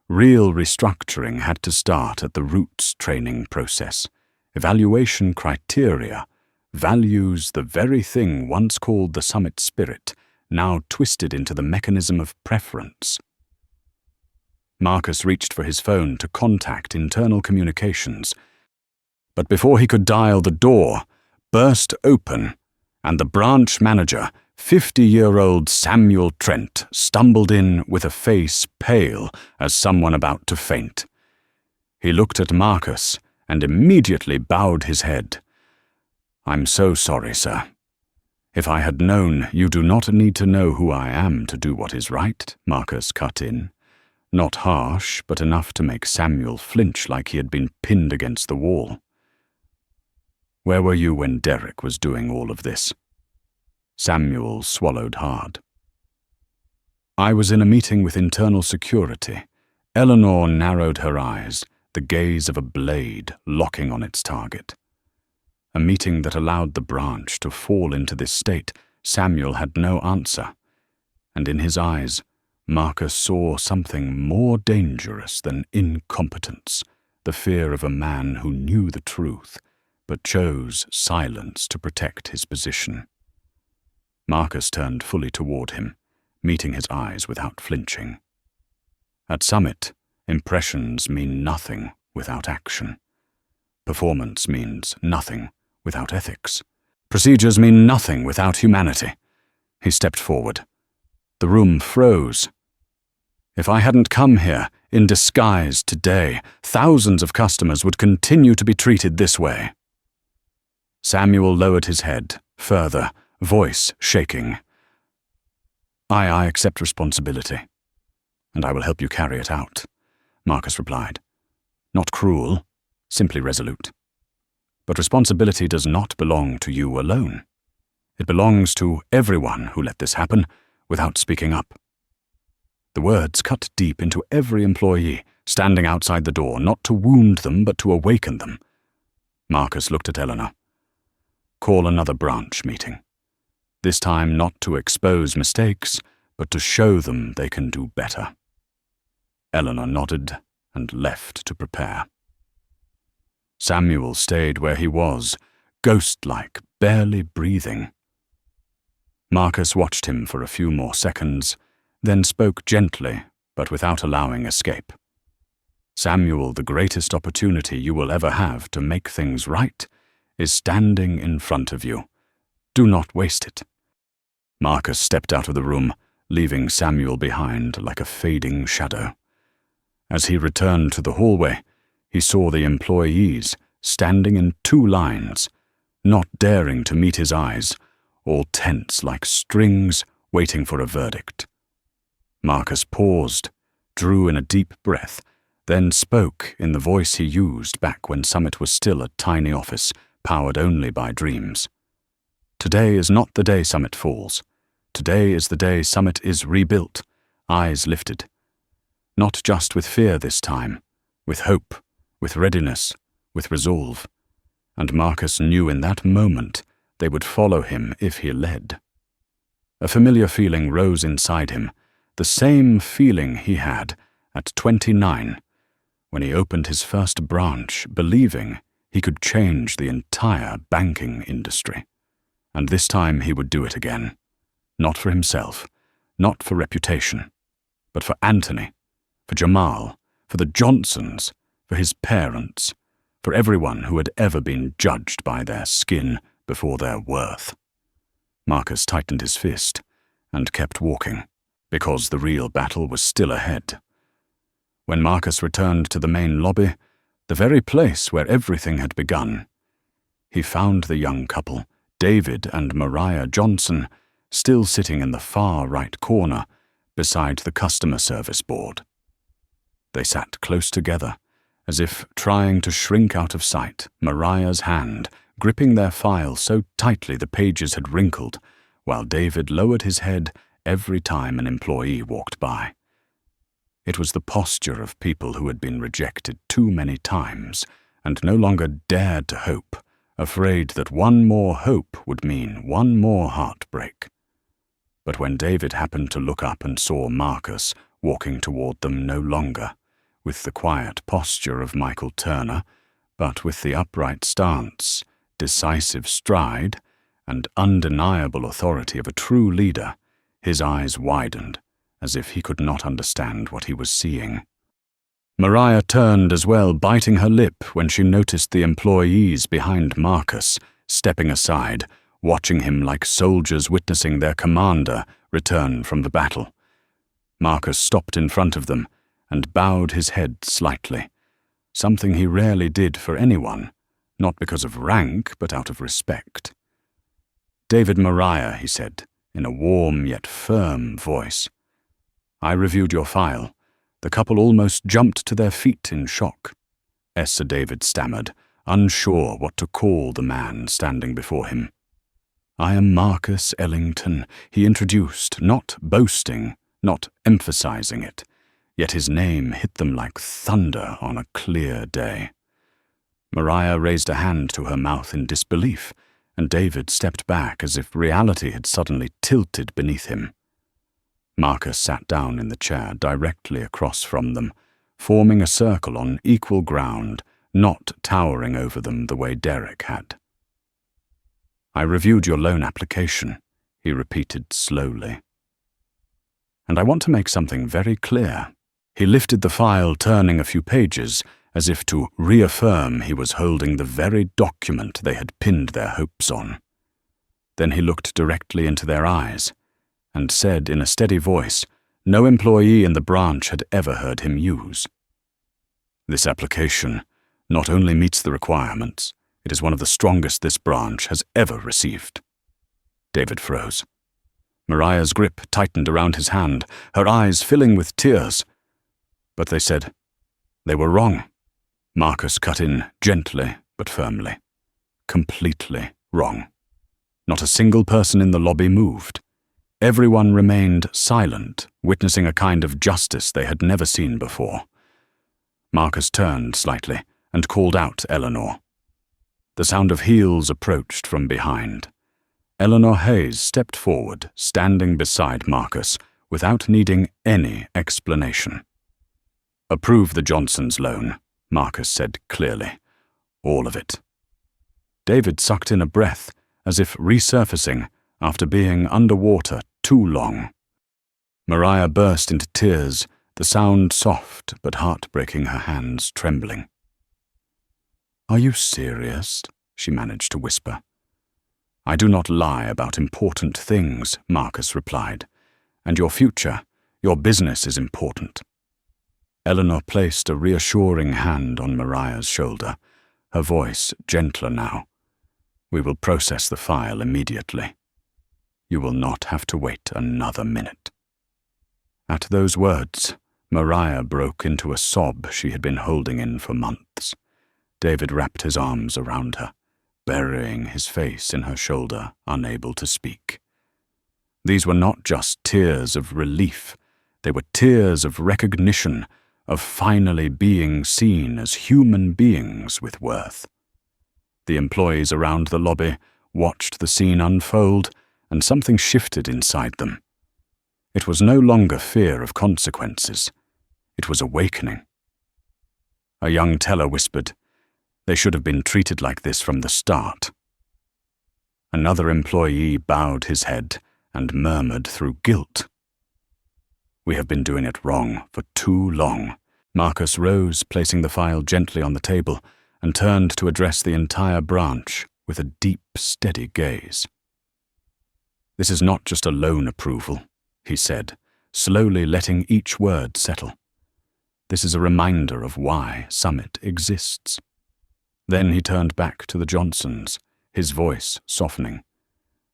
Real restructuring had to start at the roots training process. Evaluation criteria, values, the very thing once called the Summit spirit, now twisted into the mechanism of preference. Marcus reached for his phone to contact internal communications. But before he could dial, the door burst open, and the branch manager, 50-year-old Samuel Trent, stumbled in with a face pale as someone about to faint. He looked at Marcus and immediately bowed his head. "I'm so sorry, sir. If I had known, you do not need to know who I am to do what is right," Marcus cut in. Not harsh, but enough to make Samuel flinch like he had been pinned against the wall. "Where were you when Derek was doing all of this?" Samuel swallowed hard. "I was in a meeting with internal security." Eleanor narrowed her eyes, the gaze of a blade locking on its target. A meeting that allowed the branch to fall into this state. Samuel had no answer, and in his eyes, Marcus saw something more dangerous than incompetence, the fear of a man who knew the truth, but chose silence to protect his position. Marcus turned fully toward him, meeting his eyes without flinching. At Summit, impressions mean nothing without action. Performance means nothing without ethics. Procedures mean nothing without humanity. He stepped forward. The room froze. If I hadn't come here in disguise today, thousands of customers would continue to be treated this way. Samuel lowered his head further, voice shaking. I accept responsibility, and I will help you carry it out," Marcus replied. "Not cruel, simply resolute. But responsibility does not belong to you alone. It belongs to everyone who let this happen without speaking up." The words cut deep into every employee standing outside the door, not to wound them but to awaken them. Marcus looked at Eleanor. "Call another branch meeting. This time not to expose mistakes, but to show them they can do better." Eleanor nodded and left to prepare. Samuel stayed where he was, ghost-like, barely breathing. Marcus watched him for a few more seconds, then spoke gently, but without allowing escape. "Samuel, the greatest opportunity you will ever have to make things right is standing in front of you. Do not waste it." Marcus stepped out of the room, leaving Samuel behind like a fading shadow. As he returned to the hallway, he saw the employees standing in 2 lines, not daring to meet his eyes, all tense like strings waiting for a verdict. Marcus paused, drew in a deep breath, then spoke in the voice he used back when Summit was still a tiny office, powered only by dreams. "Today is not the day Summit falls. Today is the day Summit is rebuilt, eyes lifted. Not just with fear this time, with hope, with readiness, with resolve." And Marcus knew in that moment they would follow him if he led. A familiar feeling rose inside him, the same feeling he had at 29, when he opened his first branch, believing he could change the entire banking industry. And this time he would do it again. Not for himself, not for reputation, but for Anthony, for Jamal, for the Johnsons, for his parents, for everyone who had ever been judged by their skin before their worth. Marcus tightened his fist and kept walking, because the real battle was still ahead. When Marcus returned to the main lobby, the very place where everything had begun, he found the young couple, David and Mariah Johnson, still sitting in the far right corner beside the customer service board. They sat close together, as if trying to shrink out of sight, Mariah's hand gripping their file so tightly the pages had wrinkled, while David lowered his head every time an employee walked by. It was the posture of people who had been rejected too many times and no longer dared to hope, afraid that one more hope would mean one more heartbreak. But when David happened to look up and saw Marcus walking toward them no longer, with the quiet posture of Michael Turner, but with the upright stance, decisive stride, and undeniable authority of a true leader, his eyes widened, as if he could not understand what he was seeing. Maria turned as well, biting her lip when she noticed the employees behind Marcus, stepping aside, watching him like soldiers witnessing their commander return from the battle. Marcus stopped in front of them and bowed his head slightly, something he rarely did for anyone, not because of rank, but out of respect. "David Maria," he said, in a warm yet firm voice. "I reviewed your file." The couple almost jumped to their feet in shock. Sir David stammered, unsure what to call the man standing before him. "I am Marcus Ellington," he introduced, not boasting, not emphasizing it, yet his name hit them like thunder on a clear day. Maria raised a hand to her mouth in disbelief, and David stepped back as if reality had suddenly tilted beneath him. Marcus sat down in the chair directly across from them, forming a circle on equal ground, not towering over them the way Derek had. "I reviewed your loan application," he repeated slowly. "And I want to make something very clear." He lifted the file, turning a few pages, as if to reaffirm he was holding the very document they had pinned their hopes on. Then he looked directly into their eyes and said in a steady voice no employee in the branch had ever heard him use, "This application not only meets the requirements, it is one of the strongest this branch has ever received." David froze. Maria's grip tightened around his hand, her eyes filling with tears. "But they said they were wrong." Marcus cut in gently but firmly. "Completely wrong." Not a single person in the lobby moved. Everyone remained silent, witnessing a kind of justice they had never seen before. Marcus turned slightly and called out Eleanor. The sound of heels approached from behind. Eleanor Hayes stepped forward, standing beside Marcus, without needing any explanation. "Approve the Johnsons' loan," Marcus said clearly. "All of it." David sucked in a breath, as if resurfacing after being underwater too long. Maria burst into tears, the sound soft but heartbreaking, her hands trembling. "Are you serious?" she managed to whisper. "I do not lie about important things," Marcus replied. "And your future, your business is important." Eleanor placed a reassuring hand on Maria's shoulder, her voice gentler now. "We will process the file immediately. You will not have to wait another minute." At those words, Maria broke into a sob she had been holding in for months. David wrapped his arms around her, burying his face in her shoulder, unable to speak. These were not just tears of relief, they were tears of recognition, of finally being seen as human beings with worth. The employees around the lobby watched the scene unfold, and something shifted inside them. It was no longer fear of consequences. It was awakening. A young teller whispered, "They should have been treated like this from the start." Another employee bowed his head and murmured through guilt, "We have been doing it wrong for too long." Marcus rose, placing the file gently on the table, and turned to address the entire branch with a deep, steady gaze. "This is not just a loan approval," he said, slowly letting each word settle. "This is a reminder of why Summit exists." Then he turned back to the Johnsons, his voice softening.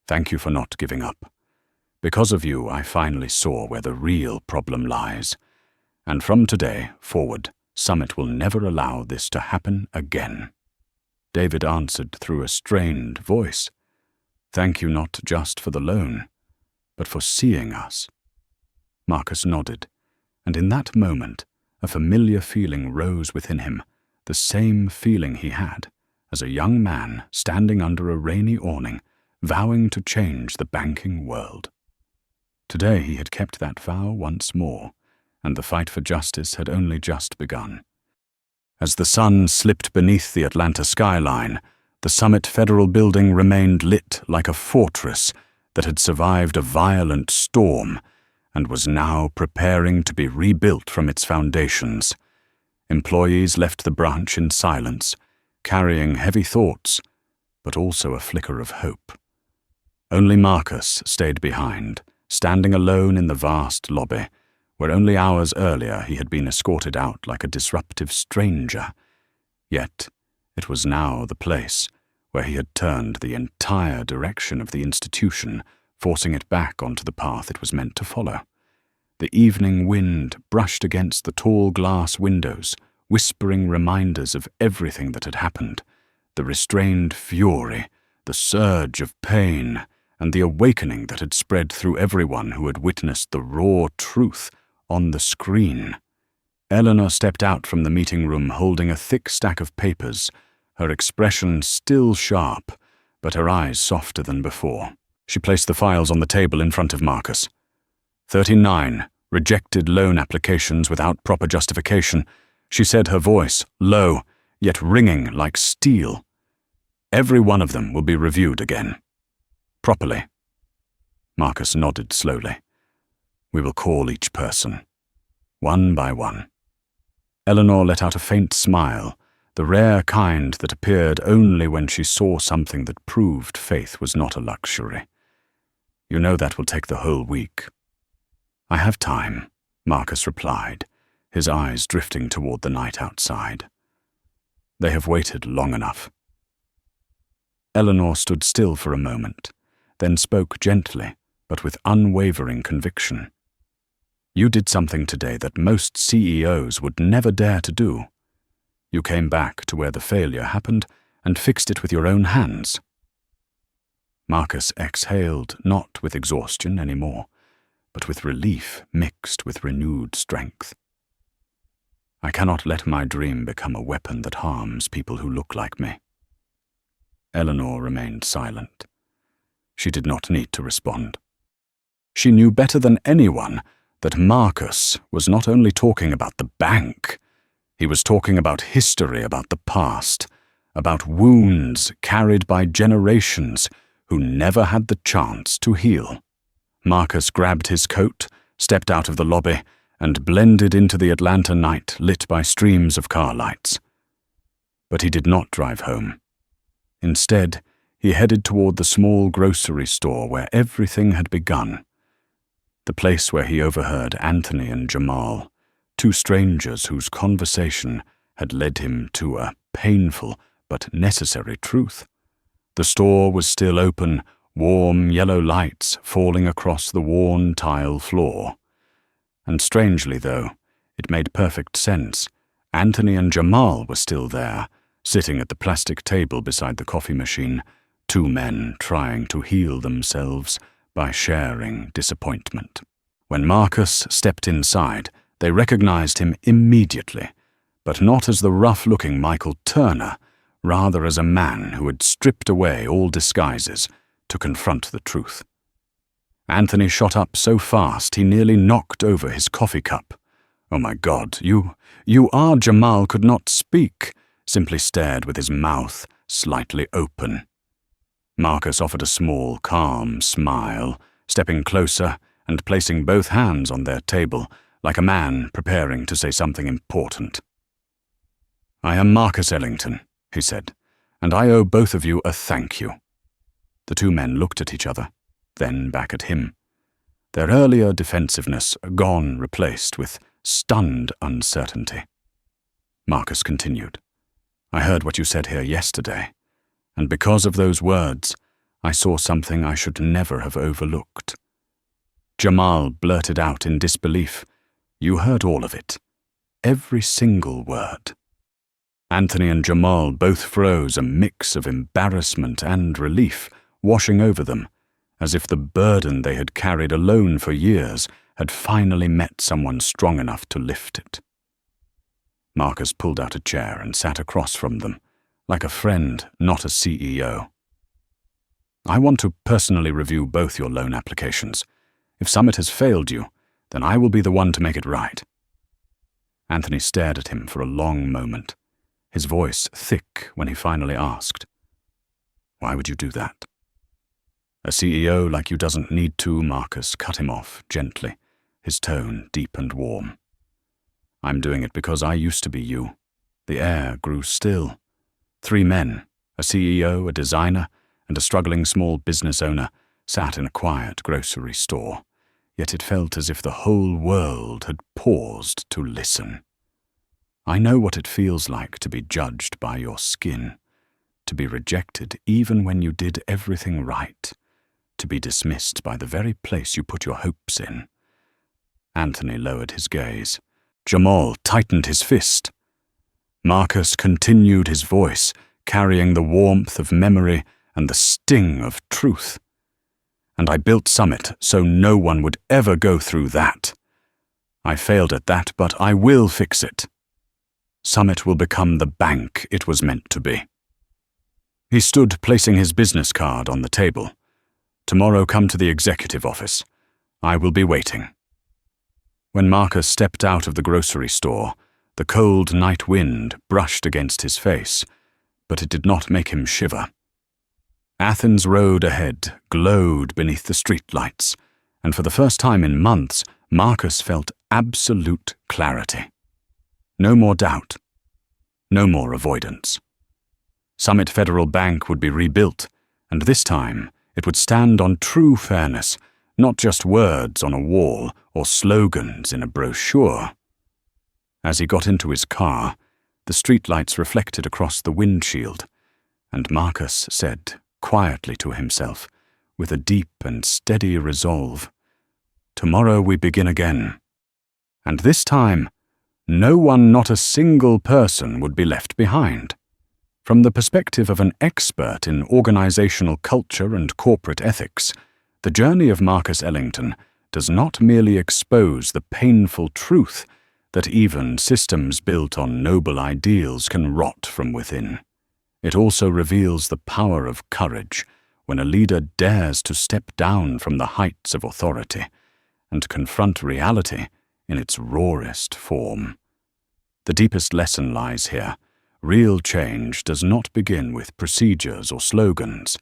"Thank you for not giving up. Because of you, I finally saw where the real problem lies. And from today forward, Summit will never allow this to happen again." David answered through a strained voice, "Thank you not just for the loan, but for seeing us." Marcus nodded, and in that moment, a familiar feeling rose within him, the same feeling he had as a young man standing under a rainy awning, vowing to change the banking world. Today he had kept that vow once more, and the fight for justice had only just begun. As the sun slipped beneath the Atlanta skyline, the Summit Federal Building remained lit like a fortress that had survived a violent storm and was now preparing to be rebuilt from its foundations. Employees left the branch in silence, carrying heavy thoughts, but also a flicker of hope. Only Marcus stayed behind, standing alone in the vast lobby, where only hours earlier he had been escorted out like a disruptive stranger. Yet it was now the place where he had turned the entire direction of the institution, forcing it back onto the path it was meant to follow. The evening wind brushed against the tall glass windows, whispering reminders of everything that had happened, the restrained fury, the surge of pain, and the awakening that had spread through everyone who had witnessed the raw truth on the screen. Eleanor stepped out from the meeting room holding a thick stack of papers, her expression still sharp, but her eyes softer than before. She placed the files on the table in front of Marcus. 39 rejected loan applications without proper justification, she said, her voice low, yet ringing like steel. Every one of them will be reviewed again. Properly. Marcus nodded slowly. We will call each person, one by one. Eleanor let out a faint smile, the rare kind that appeared only when she saw something that proved faith was not a luxury. You know that will take the whole week. I have time, Marcus replied, his eyes drifting toward the night outside. They have waited long enough. Eleanor stood still for a moment, then spoke gently, but with unwavering conviction. You did something today that most CEOs would never dare to do. You came back to where the failure happened and fixed it with your own hands. Marcus exhaled, not with exhaustion anymore, but with relief mixed with renewed strength. I cannot let my dream become a weapon that harms people who look like me. Eleanor remained silent. She did not need to respond. She knew better than anyone that Marcus was not only talking about the bank, he was talking about history, about the past, about wounds carried by generations who never had the chance to heal. Marcus grabbed his coat, stepped out of the lobby, and blended into the Atlanta night lit by streams of car lights. But he did not drive home. Instead, he headed toward the small grocery store where everything had begun. The place where he overheard Anthony and Jamal, two strangers whose conversation had led him to a painful but necessary truth. The store was still open, warm yellow lights falling across the worn tile floor. And strangely, though, it made perfect sense. Anthony and Jamal were still there, sitting at the plastic table beside the coffee machine, two men trying to heal themselves by sharing disappointment. When Marcus stepped inside, they recognized him immediately, but not as the rough-looking Michael Turner, rather as a man who had stripped away all disguises to confront the truth. Anthony shot up so fast he nearly knocked over his coffee cup. Oh my God, you are Jamal could not speak, simply stared with his mouth slightly open. Marcus offered a small, calm smile, stepping closer and placing both hands on their table, like a man preparing to say something important. I am Marcus Ellington, he said, and I owe both of you a thank you. The two men looked at each other, then back at him. Their earlier defensiveness gone, replaced with stunned uncertainty. Marcus continued, I heard what you said here yesterday, and because of those words, I saw something I should never have overlooked. Jamal blurted out in disbelief, You heard all of it. Every single word. Anthony and Jamal both froze, a mix of embarrassment and relief washing over them, as if the burden they had carried alone for years had finally met someone strong enough to lift it. Marcus pulled out a chair and sat across from them, like a friend, not a CEO. I want to personally review both your loan applications. If Summit has failed you, then I will be the one to make it right. Anthony stared at him for a long moment, his voice thick when he finally asked, Why would you do that? A CEO like you doesn't need to, Marcus cut him off gently, his tone deep and warm. I'm doing it because I used to be you." The air grew still. 3 men, a CEO, a designer, and a struggling small business owner, sat in a quiet grocery store, yet it felt as if the whole world had paused to listen. "I know what it feels like to be judged by your skin, to be rejected even when you did everything right, to be dismissed by the very place you put your hopes in." Anthony lowered his gaze. Jamal tightened his fist. Marcus continued his voice, carrying the warmth of memory and the sting of truth. "And I built Summit so no one would ever go through that. I failed at that, but I will fix it. Summit will become the bank it was meant to be." He stood, placing his business card on the table. "Tomorrow come to the executive office. I will be waiting." When Marcus stepped out of the grocery store, the cold night wind brushed against his face, but it did not make him shiver. Athens Road ahead glowed beneath the streetlights, and for the first time in months, Marcus felt absolute clarity. No more doubt. No more avoidance. Summit Federal Bank would be rebuilt, and this time it would stand on true fairness, not just words on a wall or slogans in a brochure. As he got into his car, the streetlights reflected across the windshield, and Marcus said quietly to himself, with a deep and steady resolve, "Tomorrow we begin again." And this time, no one, not a single person, would be left behind. From the perspective of an expert in organizational culture and corporate ethics, the journey of Marcus Ellington does not merely expose the painful truth that even systems built on noble ideals can rot from within. It also reveals the power of courage when a leader dares to step down from the heights of authority and confront reality in its rawest form. The deepest lesson lies here. Real change does not begin with procedures or slogans.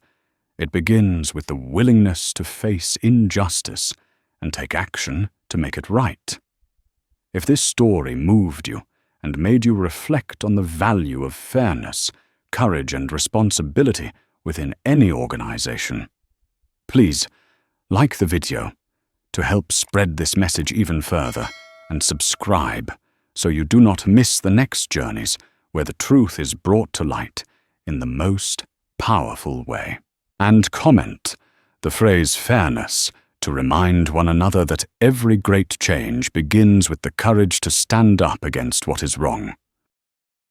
It begins with the willingness to face injustice and take action to make it right. If this story moved you and made you reflect on the value of fairness, courage, and responsibility within any organization, please like the video to help spread this message even further, and subscribe so you do not miss the next journeys where the truth is brought to light in the most powerful way. And comment the phrase fairness to remind one another that every great change begins with the courage to stand up against what is wrong.